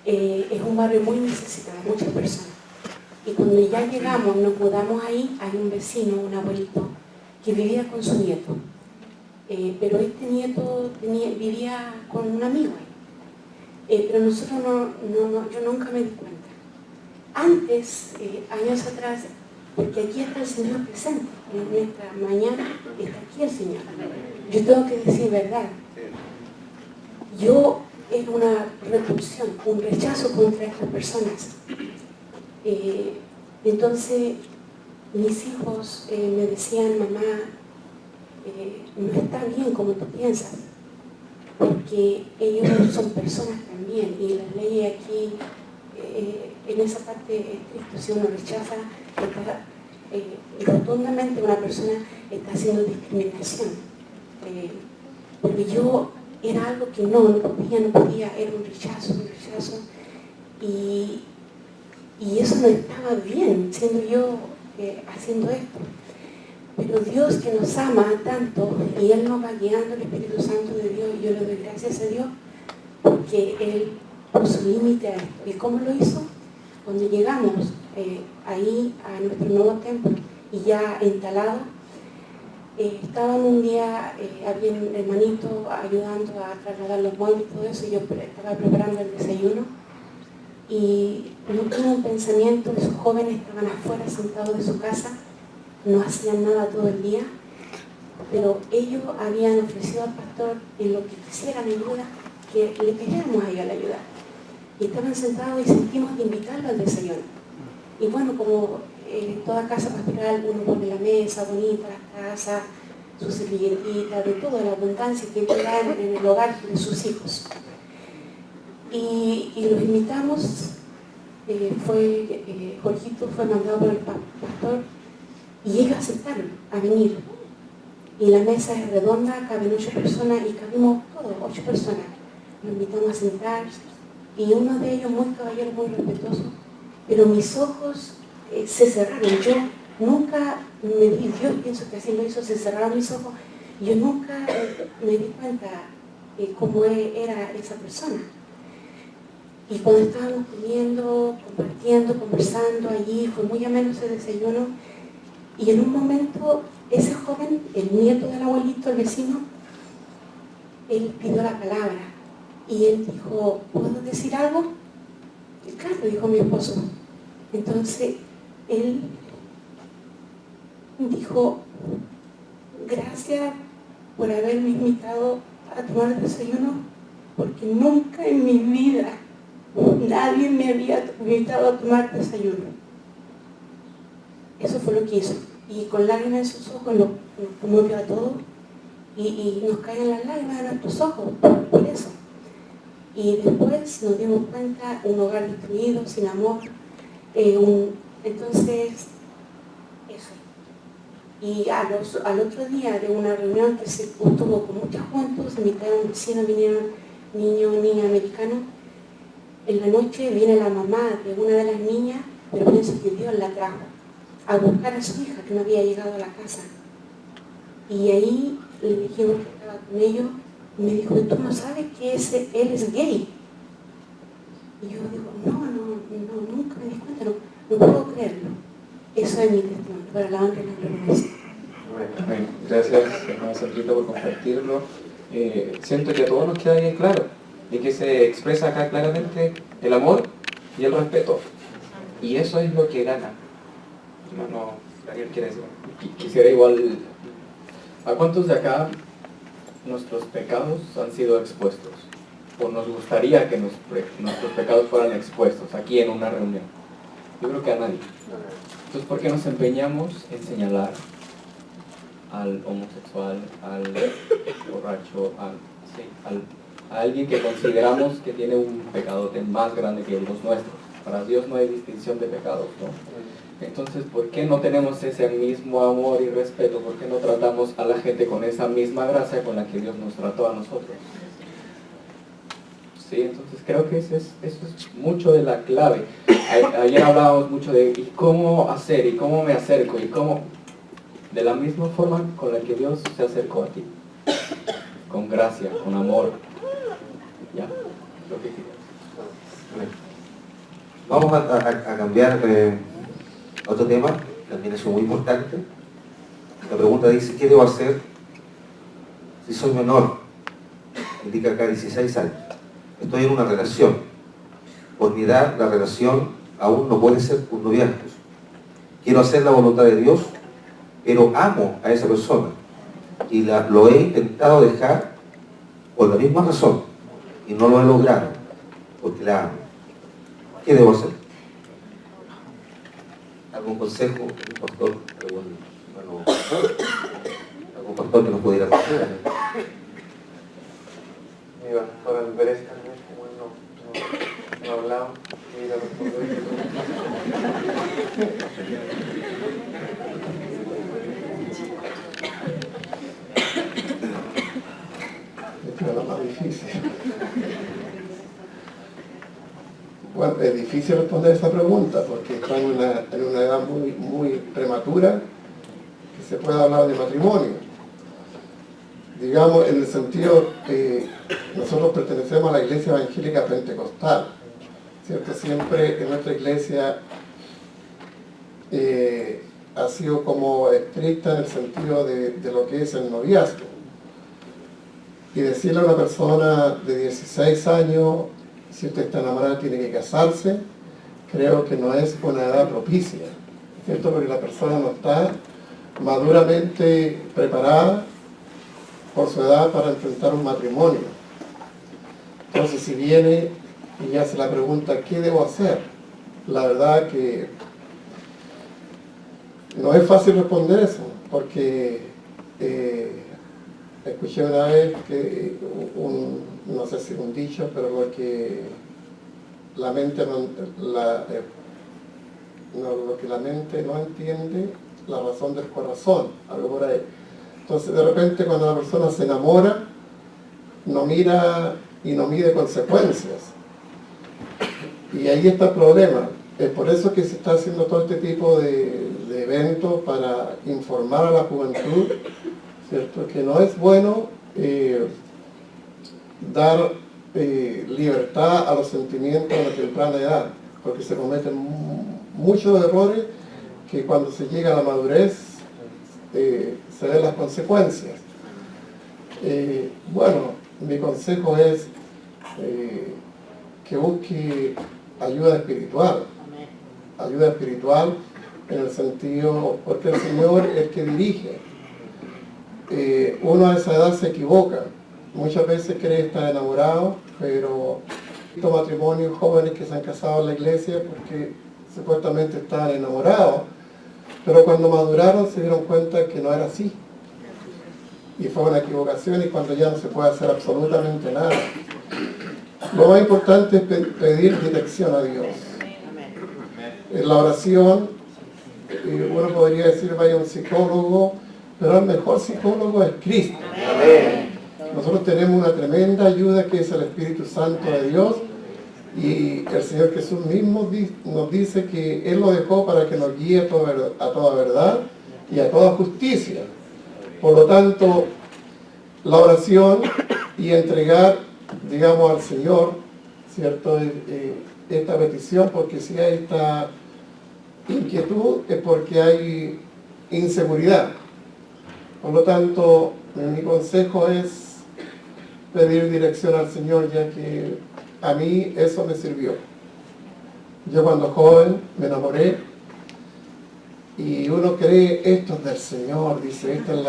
es un barrio muy necesitado, muchas personas. Y cuando ya llegamos, nos mudamos ahí, hay un vecino, un abuelito, que vivía con su nieto. Pero este nieto vivía con un amigo ahí. Pero nosotros yo nunca me di cuenta. Antes, años atrás, porque aquí está el Señor presente, en nuestra mañana está aquí el Señor. Yo tengo que decir verdad. Yo era una repulsión, un rechazo contra estas personas. Entonces, mis hijos me decían, mamá, no está bien como tú piensas, porque ellos son personas también, y la ley aquí, en esa parte estricta, si uno rechaza, rotundamente una persona está haciendo discriminación. Porque yo era algo que no podía, era un rechazo, y eso no estaba bien, siendo yo haciendo esto. Pero Dios, que nos ama tanto, y Él nos va guiando, el Espíritu Santo de Dios, y yo le doy gracias a Dios, porque Él puso límite a esto. ¿Y cómo lo hizo? Cuando llegamos ahí a nuestro nuevo templo, y ya instalado, estaban un día, había un hermanito ayudando a trasladar los muebles y todo eso, y yo estaba preparando el desayuno, y no tuve un pensamiento. Esos jóvenes estaban afuera sentados de su casa, no hacían nada todo el día, pero ellos habían ofrecido al pastor, en lo que quisieran ayuda, que le pidiéramos a ellos la ayuda. Y estaban sentados y sentimos de invitarlos al desayuno. Y bueno, como en toda casa pastoral, uno pone la mesa bonita, la casa, sus servilletitas, de toda la abundancia que da en el hogar de sus hijos. Y los invitamos, Jorgito fue mandado por el pastor, y ellos aceptaron a venir. Y la mesa es redonda, caben 8 personas, y cabimos todos, 8 personas. Los invitamos a sentar, y uno de ellos, muy caballero, muy respetuoso, pero mis ojos se cerraron. Yo nunca me di, Dios pienso que así lo hizo, se cerraron mis ojos, y yo nunca me di cuenta cómo era esa persona. Y cuando estábamos comiendo, compartiendo, conversando allí, fue muy ameno ese desayuno, y en un momento ese joven, el nieto del abuelito, el vecino, él pidió la palabra, y él dijo, ¿puedo decir algo? Y claro, dijo mi esposo. Entonces él dijo, gracias por haberme invitado a tomar el desayuno, porque nunca en mi vida nadie me había invitado a tomar desayuno. Eso fue lo que hizo. Y con lágrimas en sus ojos nos conmovió a todos, y nos caen las lágrimas de nuestros ojos por eso. Y después nos dimos cuenta, un hogar destruido, sin amor. Entonces, eso. Y al otro día de una reunión que se tuvo con muchos juntos, invitaron vecinos, vinieron niños, niñas americanos. En la noche viene la mamá de una de las niñas, pero pienso que Dios la trajo a buscar a su hija que no había llegado a la casa. Y ahí le dijimos que estaba con ellos, y me dijo, ¿tú no sabes que él es gay? Y yo digo, no, nunca me di cuenta, no puedo creerlo. Eso es mi testimonio, para la honra y la gloria de Dios. Amén. Gracias, hermana Sandrita, por compartirlo. Siento que a todos nos queda bien claro, y que se expresa acá claramente el amor y el respeto. Y eso es lo que gana. No, Daniel quiere decir. Quisiera igual, ¿a cuántos de acá nuestros pecados han sido expuestos? ¿O nos gustaría que nuestros pecados fueran expuestos aquí en una reunión? Yo creo que a nadie. Entonces, ¿por qué nos empeñamos en señalar al homosexual, al borracho, a alguien que consideramos que tiene un pecadote más grande que los nuestros? Para Dios no hay distinción de pecados, ¿no? Entonces, ¿por qué no tenemos ese mismo amor y respeto? ¿Por qué no tratamos a la gente con esa misma gracia con la que Dios nos trató a nosotros? Sí, entonces creo que eso es mucho de la clave. Ayer hablábamos mucho de ¿y cómo hacer? ¿Y cómo me acerco? ¿Y cómo? de la misma forma con la que Dios se acercó a ti, con gracia, con amor. ¿Ya? Lo que quieras. Vamos a cambiar otro tema, también es muy importante. La pregunta dice, ¿qué debo hacer si soy menor? Indica acá 16 años. Estoy en una relación. Por mi edad, la relación aún no puede ser un noviazgo. Quiero hacer la voluntad de Dios, pero amo a esa persona. Y lo he intentado dejar por la misma razón. Y no lo he logrado, porque la amo. ¿Qué debo hacer? ¿Algún consejo, algún pastor, algún pastor que nos pudiera aconsejar? Mi pastor Andrés también, como no hablaba, y le respondió. Esto es lo más difícil. Bueno, es difícil responder esa pregunta porque está en una edad muy prematura que se puede hablar de matrimonio. Digamos, en el sentido que nosotros pertenecemos a la Iglesia Evangélica Pentecostal, ¿cierto? Siempre en nuestra iglesia ha sido como estricta en el sentido de lo que es el noviazgo. Y decirle a una persona de 16 años, si usted está enamorada tiene que casarse, creo que no es una edad propicia, ¿cierto? Porque la persona no está maduramente preparada por su edad para enfrentar un matrimonio. Entonces, si viene y hace la pregunta, ¿qué debo hacer? La verdad que no es fácil responder eso, porque escuché una vez que no sé si un dicho, pero lo que la mente lo que la mente no entiende, la razón del corazón, algo por ahí. Entonces, de repente, cuando la persona se enamora, no mira y no mide consecuencias. Y ahí está el problema. Es por eso que se está haciendo todo este tipo de eventos para informar a la juventud, ¿cierto? Que no es bueno dar libertad a los sentimientos a la temprana edad, porque se cometen muchos errores que cuando se llega a la madurez se ven las consecuencias. Bueno, mi consejo es que busque ayuda espiritual en el sentido, porque el Señor es el que dirige. Uno a esa edad se equivoca, muchas veces cree estar enamorado, pero estos matrimonios jóvenes que se han casado en la iglesia porque supuestamente estaban enamorados, pero cuando maduraron se dieron cuenta que no era así. Y fue una equivocación y cuando ya no se puede hacer absolutamente nada. Lo más importante es pedir dirección a Dios. En la oración, uno podría decir vaya a un psicólogo, pero el mejor psicólogo es Cristo. Nosotros tenemos una tremenda ayuda que es el Espíritu Santo de Dios y el Señor Jesús mismo nos dice que Él lo dejó para que nos guíe a toda verdad y a toda justicia. Por lo tanto, la oración y entregar, digamos, al Señor, ¿cierto? Esta petición, porque si hay esta inquietud es porque hay inseguridad. Por lo tanto, mi consejo es pedir dirección al Señor, ya que a mí eso me sirvió. Yo cuando joven me enamoré y uno cree esto es del Señor, dice, esta es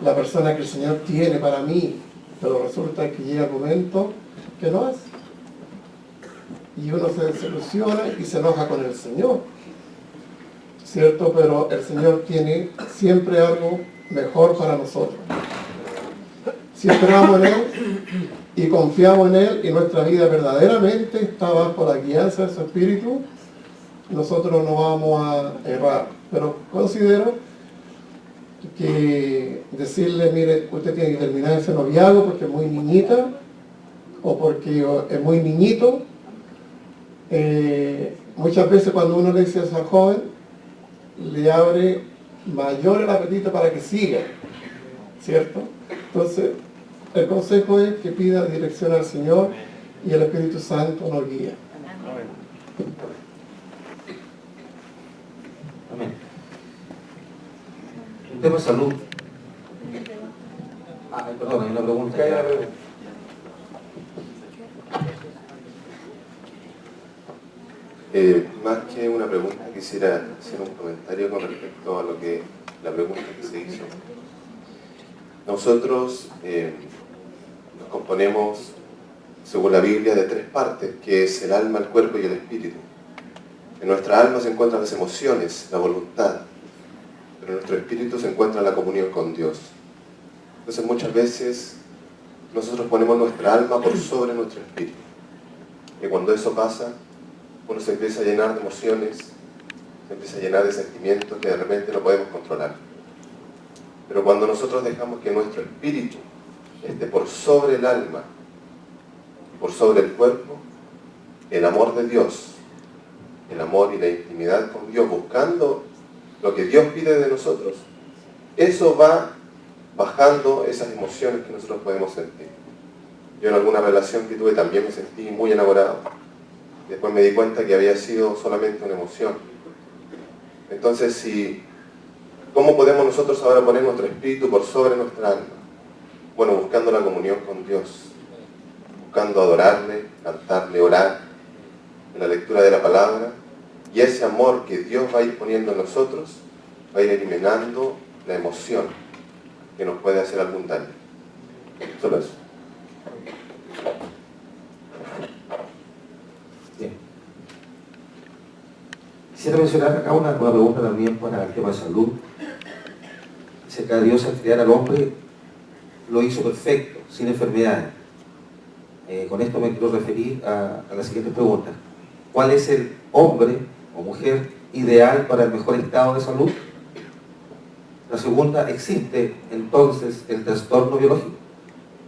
la persona que el Señor tiene para mí, pero resulta que llega el momento que no es. Y uno se desilusiona y se enoja con el Señor, ¿cierto? Pero el Señor tiene siempre algo mejor para nosotros. Si esperamos en Él y confiamos en Él y nuestra vida verdaderamente está bajo la guianza de su Espíritu, nosotros no vamos a errar. Pero considero que decirle, mire, usted tiene que terminar ese noviazgo porque es muy niñita o porque es muy niñito. Muchas veces cuando uno le dice a esa joven, le abre mayor el apetito para que siga, ¿cierto? Entonces, el consejo es que pida dirección al Señor y el Espíritu Santo nos guía. Amén. Un tema de salud. Perdón, hay una pregunta. Más que una pregunta, quisiera hacer un comentario con respecto a la pregunta que se hizo. Nosotros nos componemos, según la Biblia, de 3 partes, que es el alma, el cuerpo y el espíritu. En nuestra alma se encuentran las emociones, la voluntad, pero en nuestro espíritu se encuentra la comunión con Dios. Entonces muchas veces nosotros ponemos nuestra alma por sobre nuestro espíritu. Y cuando eso pasa, uno se empieza a llenar de emociones, se empieza a llenar de sentimientos que de repente no podemos controlar. Pero cuando nosotros dejamos que nuestro espíritu esté por sobre el alma, por sobre el cuerpo, el amor de Dios, el amor y la intimidad con Dios, buscando lo que Dios pide de nosotros, eso va bajando esas emociones que nosotros podemos sentir. Yo en alguna relación que tuve también me sentí muy enamorado. Después me di cuenta que había sido solamente una emoción. Entonces, ¿cómo podemos nosotros ahora poner nuestro espíritu por sobre nuestra alma? Bueno, buscando la comunión con Dios, buscando adorarle, cantarle, orar, en la lectura de la palabra, y ese amor que Dios va a ir poniendo en nosotros, va a ir eliminando la emoción que nos puede hacer algún daño. Solo eso. Bien. Quisiera mencionar acá una pregunta también para el tema de salud. Dice que Dios al crear al hombre lo hizo perfecto, sin enfermedades. Con esto me quiero referir a la siguiente pregunta. ¿Cuál es el hombre o mujer ideal para el mejor estado de salud? La segunda, ¿existe entonces el trastorno biológico?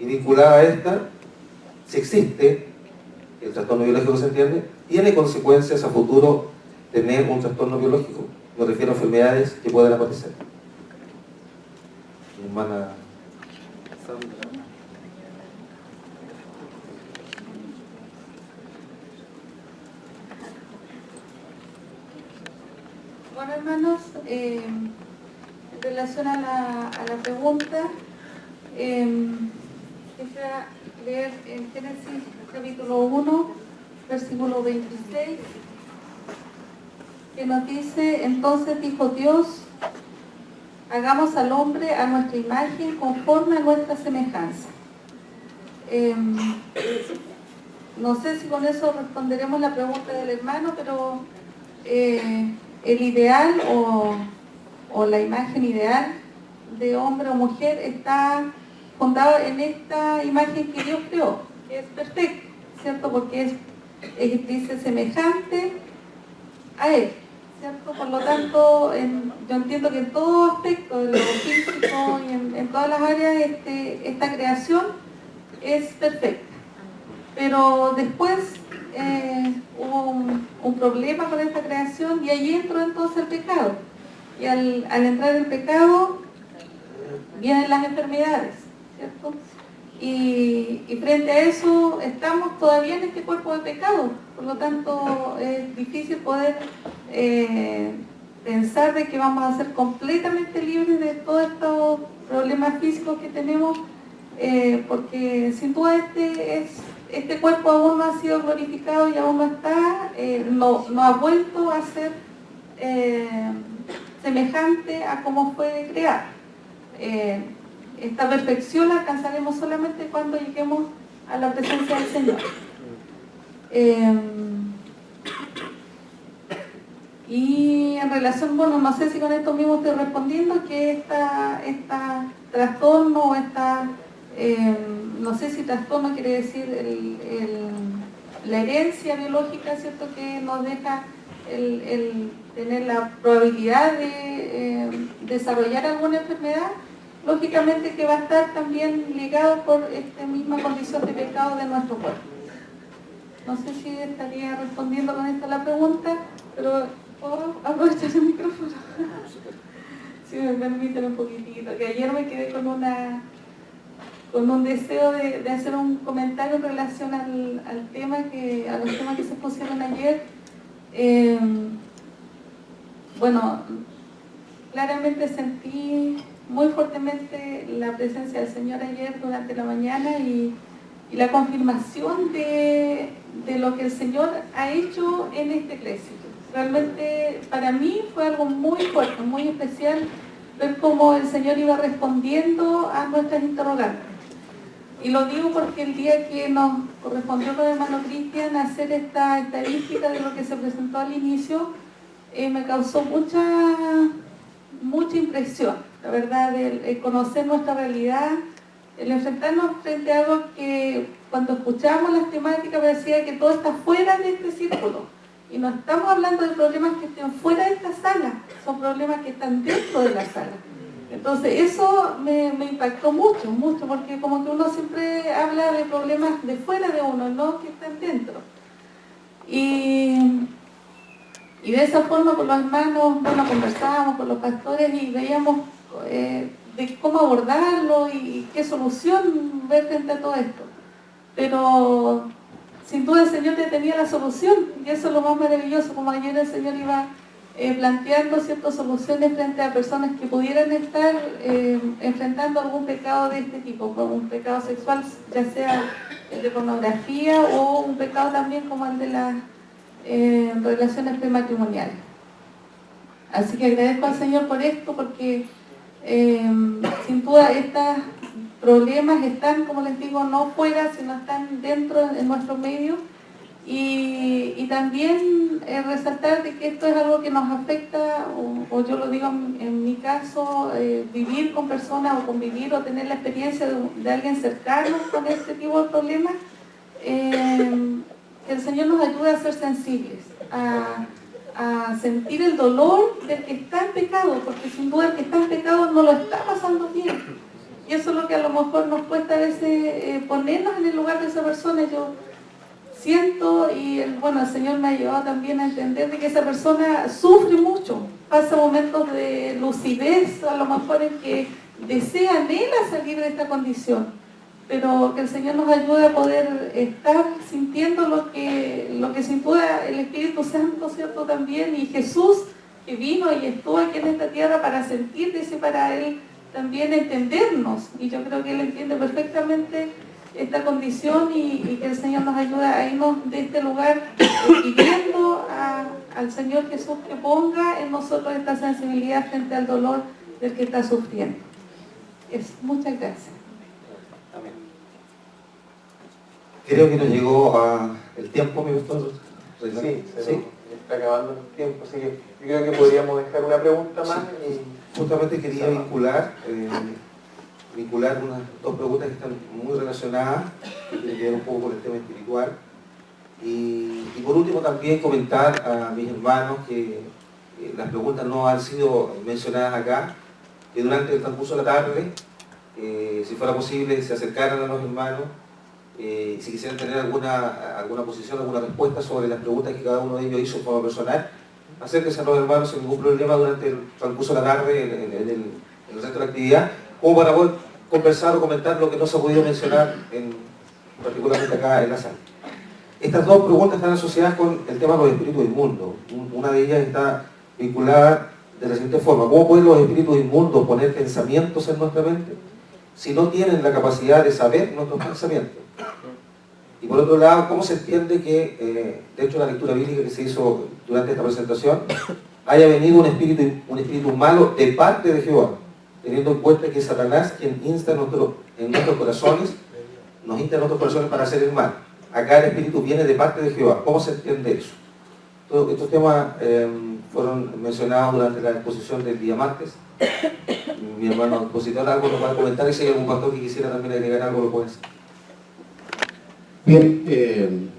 Y vinculada a esta, si existe el trastorno biológico, ¿se entiende? ¿Tiene consecuencias a futuro tener un trastorno biológico? Me refiero a enfermedades que puedan aparecer. Mi hermana Sandra. Bueno, hermanos, en relación a la pregunta, quisiera leer en Génesis capítulo 1, versículo 26, que nos dice: entonces dijo Dios, hagamos al hombre a nuestra imagen conforme a nuestra semejanza. No sé si con eso responderemos la pregunta del hermano, pero el ideal o la imagen ideal de hombre o mujer está fundado en esta imagen que Dios creó, que es perfecta, ¿cierto? Porque dice semejante a Él, ¿cierto? Por lo tanto, yo entiendo que en todo aspecto, de lo físico y en todas las áreas, esta creación es perfecta. Pero después hubo un problema con esta creación y allí entró entonces el pecado. Y al entrar el pecado, vienen las enfermedades, ¿cierto? Y frente a eso, estamos todavía en este cuerpo de pecado. Por lo tanto, es difícil poder pensar de que vamos a ser completamente libres de todos estos problemas físicos que tenemos, porque sin duda este cuerpo aún no ha sido glorificado y aún no está, no ha vuelto a ser semejante a cómo fue creado. Esta perfección la alcanzaremos solamente cuando lleguemos a la presencia del Señor. Y en relación, bueno, no sé si con esto mismo estoy respondiendo, que esta trastorno o no sé si trastorno quiere decir la herencia biológica, ¿cierto? Que nos deja el tener la probabilidad de desarrollar alguna enfermedad, lógicamente que va a estar también ligado por esta misma condición de pecado de nuestro cuerpo. No sé si estaría respondiendo con esto la pregunta, pero ¿puedo aprovechar el micrófono? si me permiten un poquitito, que ayer me quedé con un deseo de hacer un comentario en relación a los temas que se pusieron ayer. Bueno, claramente sentí muy fuertemente la presencia del Señor ayer durante la mañana y la confirmación de lo que el Señor ha hecho en esta iglesia. Realmente para mí fue algo muy fuerte, muy especial, ver cómo el Señor iba respondiendo a nuestras interrogantes. Y lo digo porque el día que nos correspondió con el hermano Cristian hacer esta estadística de lo que se presentó al inicio, me causó mucha impresión, la verdad, el conocer nuestra realidad, el enfrentarnos frente a algo que cuando escuchábamos las temáticas parecía que todo está fuera de este círculo. Y no estamos hablando de problemas que estén fuera de esta sala, son problemas que están dentro de la sala. Entonces eso me impactó mucho, porque como que uno siempre habla de problemas de fuera de uno, no que están dentro. Y de esa forma con los hermanos, bueno, conversábamos con los pastores y veíamos de cómo abordarlo y qué solución ver frente a todo esto. Pero sin duda el Señor ya tenía la solución y eso es lo más maravilloso, como ayer el Señor iba planteando ciertas soluciones frente a personas que pudieran estar enfrentando algún pecado de este tipo, como un pecado sexual, ya sea el de pornografía o un pecado también como el de las relaciones prematrimoniales. Así que agradezco al Señor por esto, porque sin duda estos problemas están, como les digo, no fuera, sino están dentro en nuestro medio. Y también resaltar de que esto es algo que nos afecta, o yo lo digo en mi caso, vivir con personas o convivir o tener la experiencia de alguien cercano con este tipo de problemas, que el Señor nos ayude a ser sensibles, a sentir el dolor del que está en pecado, porque sin duda el que está en pecado no lo está pasando bien. Y eso es lo que a lo mejor nos cuesta a veces ponernos en el lugar de esa persona. Yo siento, y el Señor me ha ayudado también a entender de que esa persona sufre mucho, pasa momentos de lucidez, a lo mejor en que desea, anhela salir de esta condición, pero que el Señor nos ayude a poder estar sintiendo lo que sin duda el Espíritu Santo, ¿cierto? También, y Jesús, que vino y estuvo aquí en esta tierra para sentir, dice, para Él también entendernos, y yo creo que Él entiende perfectamente esta condición y que el Señor nos ayude a irnos de este lugar pidiendo al Señor Jesús que ponga en nosotros esta sensibilidad frente al dolor del que está sufriendo. Muchas gracias. Amén. Creo que nos llegó el tiempo, mi pastor. Sí, está acabando el tiempo, así que yo creo que podríamos dejar una pregunta más. Sí. Justamente quería vincular unas dos preguntas que están muy relacionadas, que tienen que ver un poco con el tema espiritual. Y por último también comentar a mis hermanos que las preguntas no han sido mencionadas acá, que durante el transcurso de la tarde, si fuera posible, se acercaran a los hermanos, si quisieran tener alguna posición, alguna respuesta sobre las preguntas que cada uno de ellos hizo de forma personal, acérquense a los hermanos sin ningún problema durante el transcurso de la tarde, en el resto de la actividad, como para poder conversar o comentar lo que no se ha podido mencionar, particularmente acá en la sala. Estas dos preguntas están asociadas con el tema de los espíritus inmundos. Una de ellas está vinculada de la siguiente forma: ¿cómo pueden los espíritus inmundos poner pensamientos en nuestra mente si no tienen la capacidad de saber nuestros pensamientos? Y por otro lado, ¿cómo se entiende que dentro de la lectura bíblica que se hizo durante esta presentación haya venido un espíritu malo de parte de Jehová, teniendo en cuenta que es Satanás quien insta en nuestros corazones, nos insta en nuestros corazones para hacer el mal? Acá el espíritu viene de parte de Jehová. ¿Cómo se entiende eso? Todos estos temas fueron mencionados durante la exposición del día martes. Mi hermano expositor algo lo va a comentar, y si hay algún pastor que quisiera también agregar algo, lo puede hacer. Bien,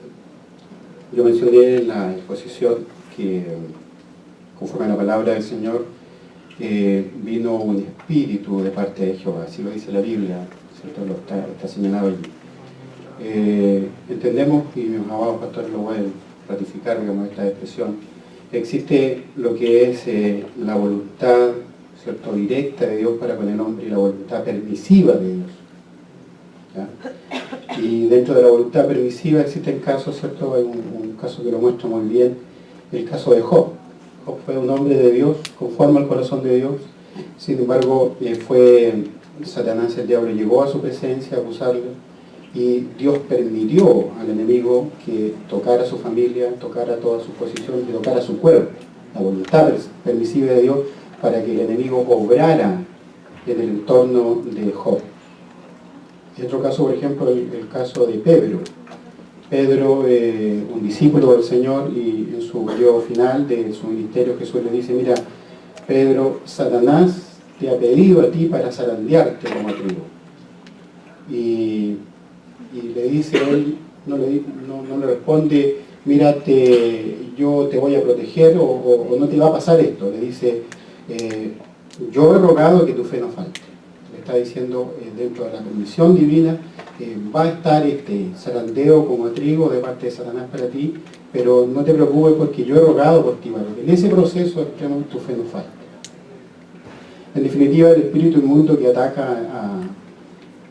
yo mencioné en la exposición que conforme a la palabra del Señor vino un espíritu de parte de Jehová, así lo dice la Biblia, ¿cierto? Lo está señalado allí. Entendemos, y mis amados pastores lo pueden ratificar, digamos, esta expresión, existe lo que es la voluntad, ¿cierto?, directa de Dios para con el hombre y la voluntad permisiva de Dios. ¿Ya? Y dentro de la voluntad permisiva existen casos, ¿cierto? Hay un caso que lo muestra muy bien, el caso de Job. Job fue un hombre de Dios, conforme al corazón de Dios. Sin embargo, Satanás, el diablo, llegó a su presencia a acusarle, y Dios permitió al enemigo que tocara a su familia, tocara toda su posición, que tocara su cuerpo, la voluntad permisiva de Dios, para que el enemigo obrara en el entorno de Job. En otro caso, por ejemplo, el caso de Pedro. Pedro, un discípulo del Señor, y en su periodo final de su ministerio, Jesús le dice: mira, Pedro, Satanás te ha pedido a ti para zarandearte como a trigo. Y le dice él, no le responde: mira, yo te voy a proteger, o no te va a pasar esto. Le dice: yo he rogado que tu fe no falte. Le está diciendo, dentro de la permisión divina, va a estar este zarandeo como a trigo de parte de Satanás para ti, pero no te preocupes, porque yo he rogado por ti, para que en ese proceso extremo tu fe no falte. En definitiva, el espíritu inmundo que ataca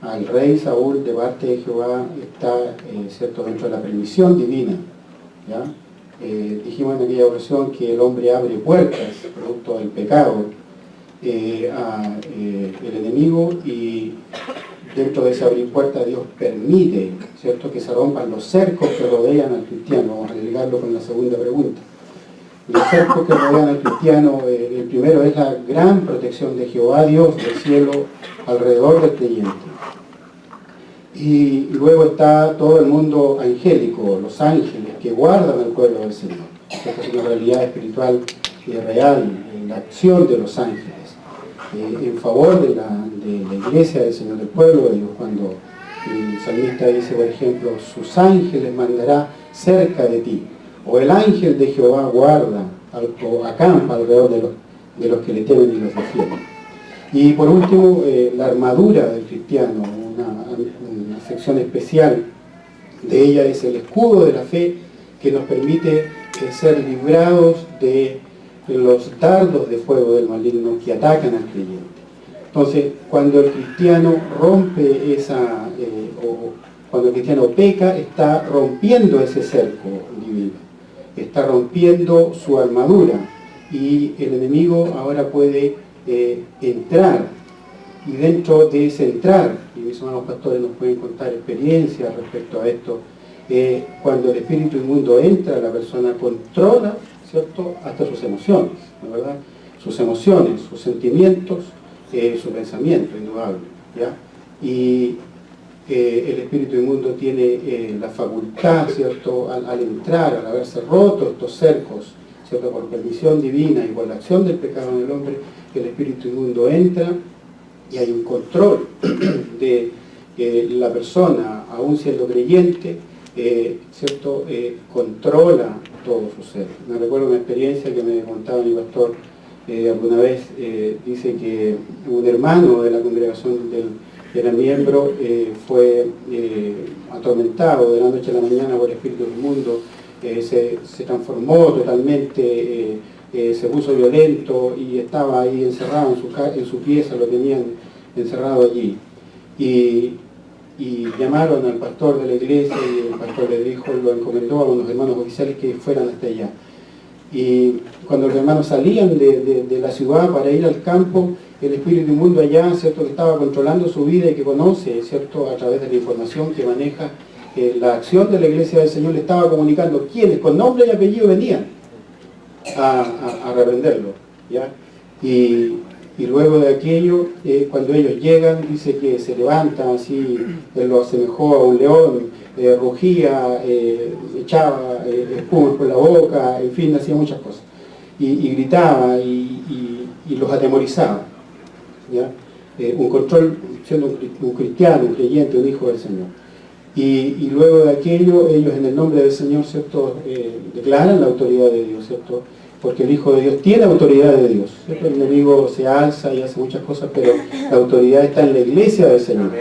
al rey Saúl de parte de Jehová está, ¿cierto?, dentro de la permisión divina. ¿Ya? Dijimos en aquella ocasión que el hombre abre puertas, producto del pecado, al enemigo, y dentro de ese abrir puertas Dios permite, ¿cierto?, que se rompan los cercos que rodean al cristiano. Vamos a ligarlo con la segunda pregunta. Los cercos que rodean al cristiano, el primero es la gran protección de Jehová Dios del cielo alrededor del creyente. Y luego está todo el mundo angélico, los ángeles que guardan al pueblo del Señor. Esta es una realidad espiritual y real, la acción de los ángeles en favor de la iglesia del Señor, del pueblo de Dios. Cuando el salmista dice, por ejemplo, sus ángeles mandará cerca de ti, o el ángel de Jehová guarda o acampa alrededor de los que le temen y los defienden. Y por último, la armadura del cristiano, una sección especial de ella es el escudo de la fe, que nos permite ser librados de los dardos de fuego del maligno que atacan al creyente. Entonces, cuando el cristiano rompe cuando el cristiano peca, está rompiendo ese cerco divino, está rompiendo su armadura, y el enemigo ahora puede entrar, y dentro de ese entrar, y mis hermanos pastores nos pueden contar experiencias respecto a esto, cuando el espíritu inmundo entra, la persona controla, ¿cierto?, hasta sus emociones, ¿no, verdad? Sus emociones, sus sentimientos, su pensamiento, indudable, ¿ya? Y el espíritu inmundo tiene la facultad, ¿cierto?, al entrar, al haberse roto estos cercos, ¿cierto?, por permisión divina y por la acción del pecado en el hombre, el espíritu inmundo entra, y hay un control de la persona, aún siendo creyente, ¿cierto?, controla todo su ser. Me recuerdo una experiencia que me contaba mi pastor alguna vez. Dice que un hermano de la congregación que era miembro fue atormentado de la noche a la mañana por el espíritu inmundo, se transformó totalmente, se puso violento y estaba ahí encerrado en su pieza, lo tenían encerrado allí. Y llamaron al pastor de la iglesia, y el pastor le dijo, lo encomendó a unos hermanos oficiales que fueran hasta allá. Y cuando los hermanos salían de la ciudad para ir al campo, el espíritu inmundo allá, ¿cierto?, que estaba controlando su vida y que conoce, ¿cierto?, a través de la información que maneja la acción de la iglesia del Señor, le estaba comunicando quiénes con nombre y apellido venían a reprenderlo, ¿ya? Y luego de aquello, cuando ellos llegan, dice que se levanta así, él lo asemejó a un león, rugía, echaba espuma por la boca, en fin, hacía muchas cosas. Y gritaba y los atemorizaba, ¿ya? Un control, siendo un cristiano, un creyente, un hijo del Señor. Y luego de aquello, ellos en el nombre del Señor, ¿cierto?, declaran la autoridad de Dios, ¿cierto?, porque el Hijo de Dios tiene autoridad de Dios, ¿cierto? El enemigo se alza y hace muchas cosas, pero la autoridad está en la iglesia del Señor.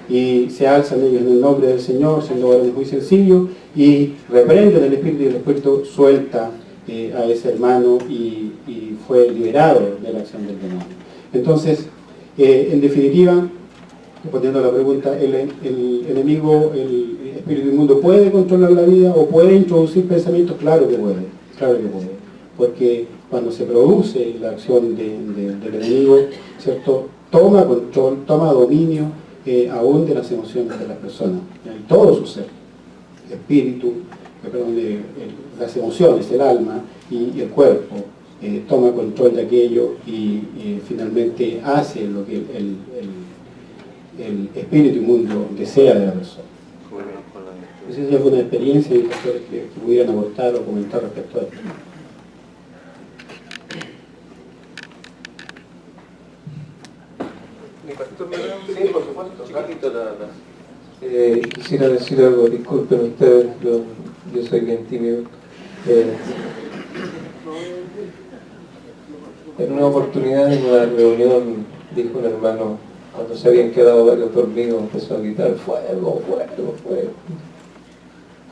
Y se alzan ellos en el nombre del Señor, siendo varones muy sencillos, y reprenden el espíritu, y el espíritu suelta a ese hermano y fue liberado de la acción del demonio. Entonces, en definitiva, respondiendo a la pregunta, el enemigo, el espíritu inmundo, ¿puede controlar la vida o puede introducir pensamientos? Claro que puede, porque cuando se produce la acción del enemigo, ¿cierto?, toma control, toma dominio aún de las emociones de las personas, en todo su ser, el espíritu, las emociones, el alma y el cuerpo, toma control de aquello y finalmente hace lo que el espíritu inmundo desea de la persona. No sé si hay alguna experiencia y factores que pudieran aportar o comentar respecto a esto. Sí, por supuesto, chiquitito nada más. Quisiera decir algo, disculpen ustedes, yo soy bien tímido. En una oportunidad, en una reunión, dijo un hermano, cuando se habían quedado varios dormidos, empezó a gritar, fuego, fuego, fuego.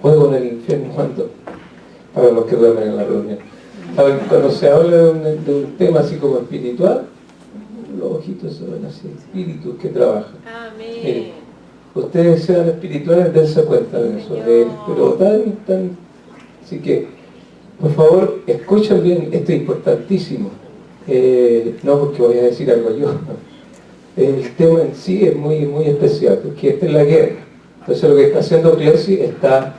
Fuego en el infierno, ¿cuánto? Para los que duermen en la reunión. Cuando se habla de un tema así como espiritual, los ojitos se ven así, espíritus que trabajan. Amén. Ustedes sean espirituales, dense cuenta de eso, pero tan... Así que, por favor, escuchen bien, esto es importantísimo. No porque voy a decir algo yo. El tema en sí es muy especial, porque esta es la guerra. Entonces lo que está haciendo Clesi está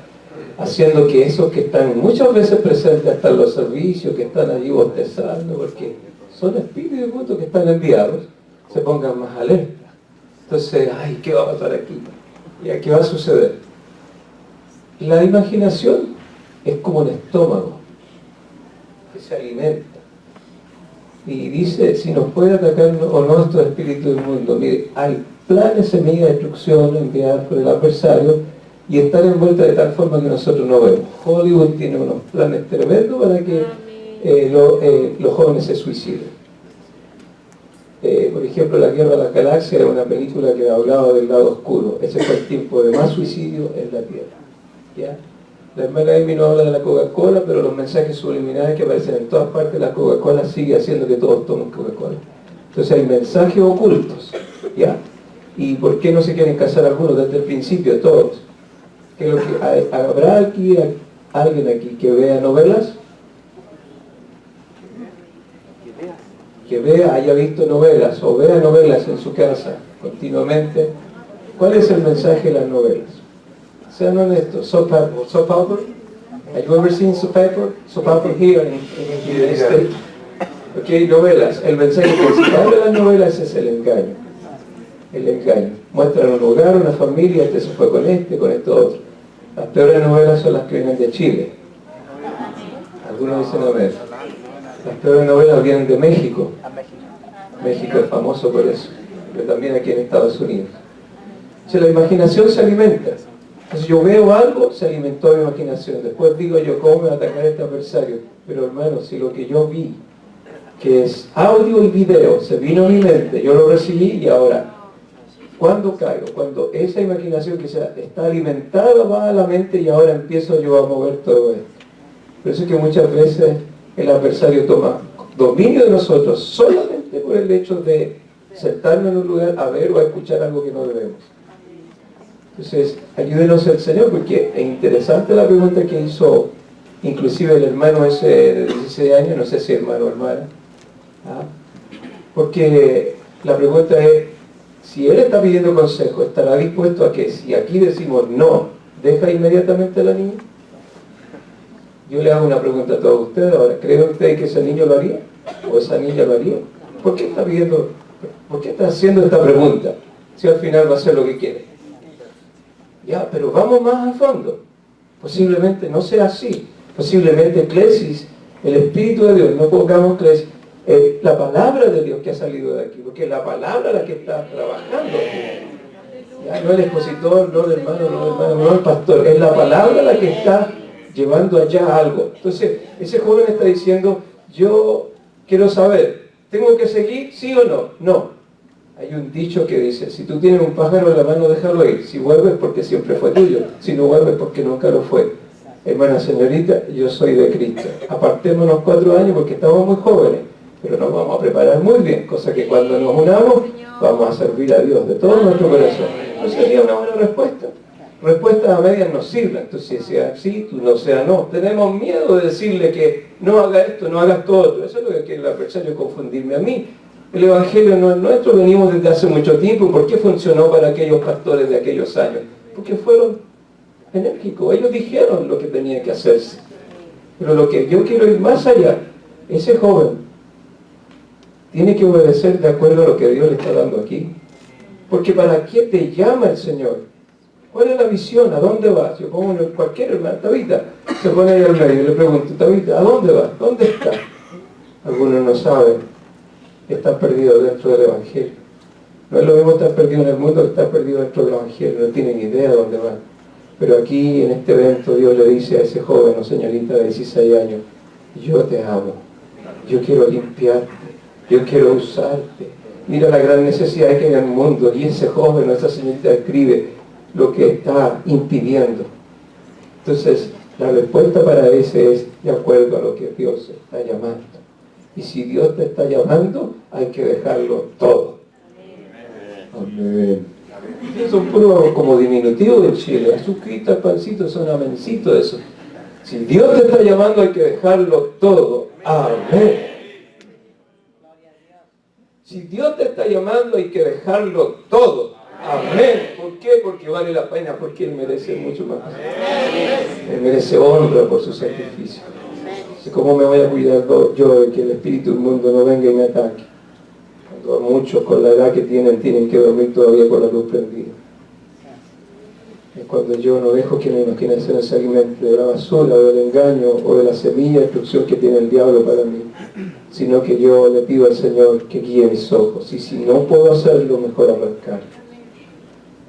haciendo que esos que están muchas veces presentes hasta en los servicios, que están allí bostezando, porque son espíritus que están enviados, se pongan más alerta. Entonces, ay, ¿qué va a pasar aquí? ¿Y qué va a suceder? La imaginación es como un estómago que se alimenta y dice si nos puede atacar o no estos espíritus del mundo. Mire, hay planes, semillas de destrucción enviadas por el adversario y están envueltas de tal forma que nosotros no vemos. Hollywood tiene unos planes tremendos para que los jóvenes se suiciden. Por ejemplo, La Guerra de las Galaxias era una película que hablaba del lado oscuro. Ese fue el tiempo de más suicidio en la Tierra. ¿Ya? La hermana Amy no habla de la Coca-Cola, pero los mensajes subliminales que aparecen en todas partes, la Coca-Cola sigue haciendo que todos tomen Coca-Cola. Entonces hay mensajes ocultos. ¿Ya? ¿Y por qué no se quieren casar algunos desde el principio, todos? ¿Habrá aquí alguien aquí que vea novelas? Que haya visto novelas o vea novelas en su casa continuamente. ¿Cuál es el mensaje de las novelas? Sean honestos. Soap opera? Have you ever seen soap opera? Soap opera here in the United States. Ok, novelas. El mensaje principal de las novelas es el engaño. El engaño. Muestran un lugar, una familia, este se fue con esto otro. Las peores novelas son las que vienen de Chile. Algunos dicen amén. Las peores novelas vienen de México. México es famoso por eso, pero también aquí en Estados Unidos. Entonces la imaginación se alimenta. Entonces yo veo algo, se alimentó mi imaginación. Después digo yo, ¿cómo me va a atacar este adversario? Pero hermano, si lo que yo vi, que es audio y video, se vino a mi mente, yo lo recibí y ahora, ¿cuándo caigo? Cuando esa imaginación que está alimentada va a la mente y ahora empiezo yo a mover todo esto. Por eso es que muchas veces el adversario toma dominio de nosotros solamente por el hecho de sentarnos en un lugar a ver o a escuchar algo que no debemos. Entonces, ayúdenos el Señor, porque es interesante la pregunta que hizo inclusive el hermano ese de 16 años, no sé si hermano o hermana, porque la pregunta es, si él está pidiendo consejo, ¿estará dispuesto a que si aquí decimos no, deja inmediatamente a la niña? Yo le hago una pregunta a todos ustedes ahora. ¿Creen ustedes que ese niño lo haría? ¿O esa niña lo haría? ¿Por qué está haciendo esta pregunta? Si al final va a hacer lo que quiere. Ya, pero vamos más a fondo. Posiblemente no sea así. Posiblemente Clesis, el Espíritu de Dios, no pongamos Clesis, la palabra de Dios que ha salido de aquí, porque es la palabra la que está trabajando aquí. Ya, no el expositor, no el hermano, no el pastor, es la palabra la que está llevando allá algo. Entonces, ese joven está diciendo, yo quiero saber, ¿tengo que seguir, sí o no? No. Hay un dicho que dice, si tú tienes un pájaro en la mano, déjalo ir. Si vuelves, porque siempre fue tuyo. Si no vuelves, porque nunca lo fue. Hermana señorita, yo soy de Cristo. Apartémonos 4 años porque estamos muy jóvenes. pero nos vamos a preparar muy bien, cosa que cuando nos unamos vamos a servir a Dios de todo nuestro corazón. ¿No sería una buena respuesta? Respuestas a medias nos sirven, entonces si sea sí, tú no sea no. Tenemos miedo de decirle que no haga esto, no hagas todo otro. Eso es lo que quiere el adversario, confundirme a mí. El Evangelio no es nuestro, venimos desde hace mucho tiempo. ¿Por qué funcionó para aquellos pastores de aquellos años? Porque fueron enérgicos, ellos dijeron lo que tenía que hacerse. Pero lo que yo quiero ir más allá, ese joven tiene que obedecer de acuerdo a lo que Dios le está dando aquí. Porque ¿para qué te llama el Señor? ¿Cuál es la visión? ¿A dónde vas? Yo pongo cualquier hermano, Tabita, se pone ahí al medio y le pregunto, Tabita, ¿a dónde vas? ¿Dónde estás? Algunos no saben, están perdidos dentro del Evangelio. No es lo mismo estar perdido en el mundo que estar perdido dentro del Evangelio, no tienen idea de dónde van. Pero aquí en este evento Dios le dice a ese joven o señorita de 16 años, yo te amo, yo quiero limpiarte, yo quiero usarte. Mira la gran necesidad que hay en el mundo. Y ese joven o esa señorita escribe lo que está impidiendo. Entonces, la respuesta para ese es de acuerdo a lo que Dios está llamando. Y si Dios te está llamando, hay que dejarlo todo. Amén. Son puros como diminutivos del Chile. Azuquita, pancito, son amencitos eso. Si Dios te está llamando, hay que dejarlo todo. Amén. Si Dios te está llamando, hay que dejarlo todo. Amén. ¿Por qué? Porque vale la pena, porque Él merece mucho más. Él merece honra por su sacrificio. ¿Cómo me voy a cuidar yo de que el espíritu del mundo no venga y me ataque? Cuando muchos con la edad que tienen que dormir todavía con la luz prendida. Es cuando yo no dejo que mi imaginación se alimente de la basura, o del engaño, o de la semilla de destrucción que tiene el diablo para mí, sino que yo le pido al Señor que guíe mis ojos. Y si no puedo hacerlo, mejor arrancar.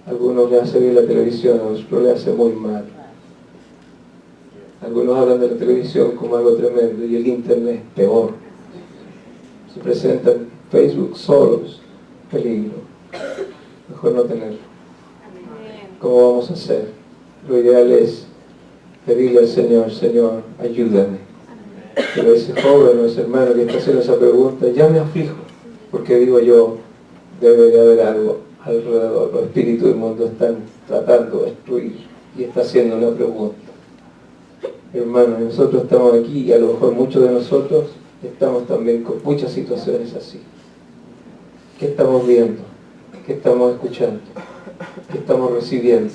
Algunos le hacen bien la televisión, a otros le hace muy mal. Algunos hablan de la televisión como algo tremendo y el internet es peor. Se presentan Facebook solos, peligro. Mejor no tenerlo. ¿Cómo vamos a hacer? Lo ideal es pedirle al Señor, Señor, ayúdame. Pero ese joven o ese hermano que está haciendo esa pregunta, ya me aflijo, porque digo yo, debe de haber algo alrededor. Los espíritus del mundo están tratando de destruir y está haciendo una pregunta. Hermanos, nosotros estamos aquí y a lo mejor muchos de nosotros estamos también con muchas situaciones así. ¿Qué estamos viendo? ¿Qué estamos escuchando? ¿Qué estamos recibiendo?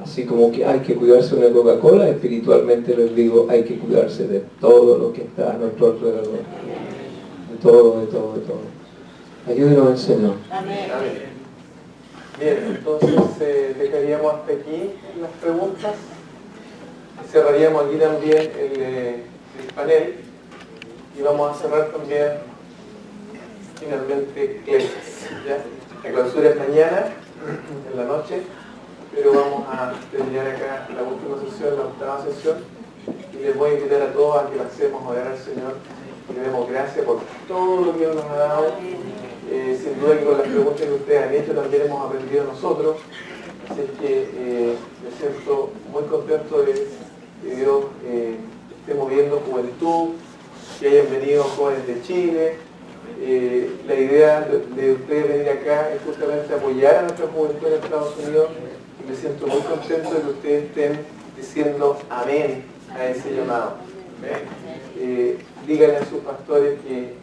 Así como que hay que cuidarse de una Coca-Cola, espiritualmente les digo, hay que cuidarse de todo lo que está a nuestro alrededor. De todo, de todo, de todo. Ayúdenos al Señor. Amén. Bien, entonces dejaríamos hasta aquí las preguntas. Cerraríamos aquí también el panel y vamos a cerrar también finalmente clases. ¿Ya? La clausura es mañana, en la noche, pero vamos a terminar acá la última sesión, la octava sesión, y les voy a invitar a todos a que pasemos a orar al Señor y le demos gracias por todo lo que Dios nos ha dado. Sin duda que con las preguntas que ustedes han hecho también hemos aprendido nosotros, así que me siento muy contento de que Dios esté moviendo juventud, que hayan venido jóvenes de Chile. La idea de ustedes venir acá es justamente apoyar a nuestra juventud en Estados Unidos y me siento muy contento de que ustedes estén diciendo amén a ese llamado. Díganle a sus pastores que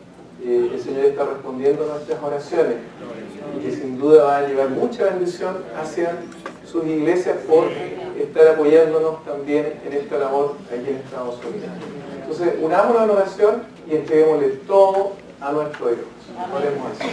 el Señor está respondiendo a nuestras oraciones y que sin duda va a llevar mucha bendición hacia sus iglesias por estar apoyándonos también en esta labor aquí en Estados Unidos. Entonces, unámonos en oración y entreguémosle todo a nuestro Dios. Oremos así.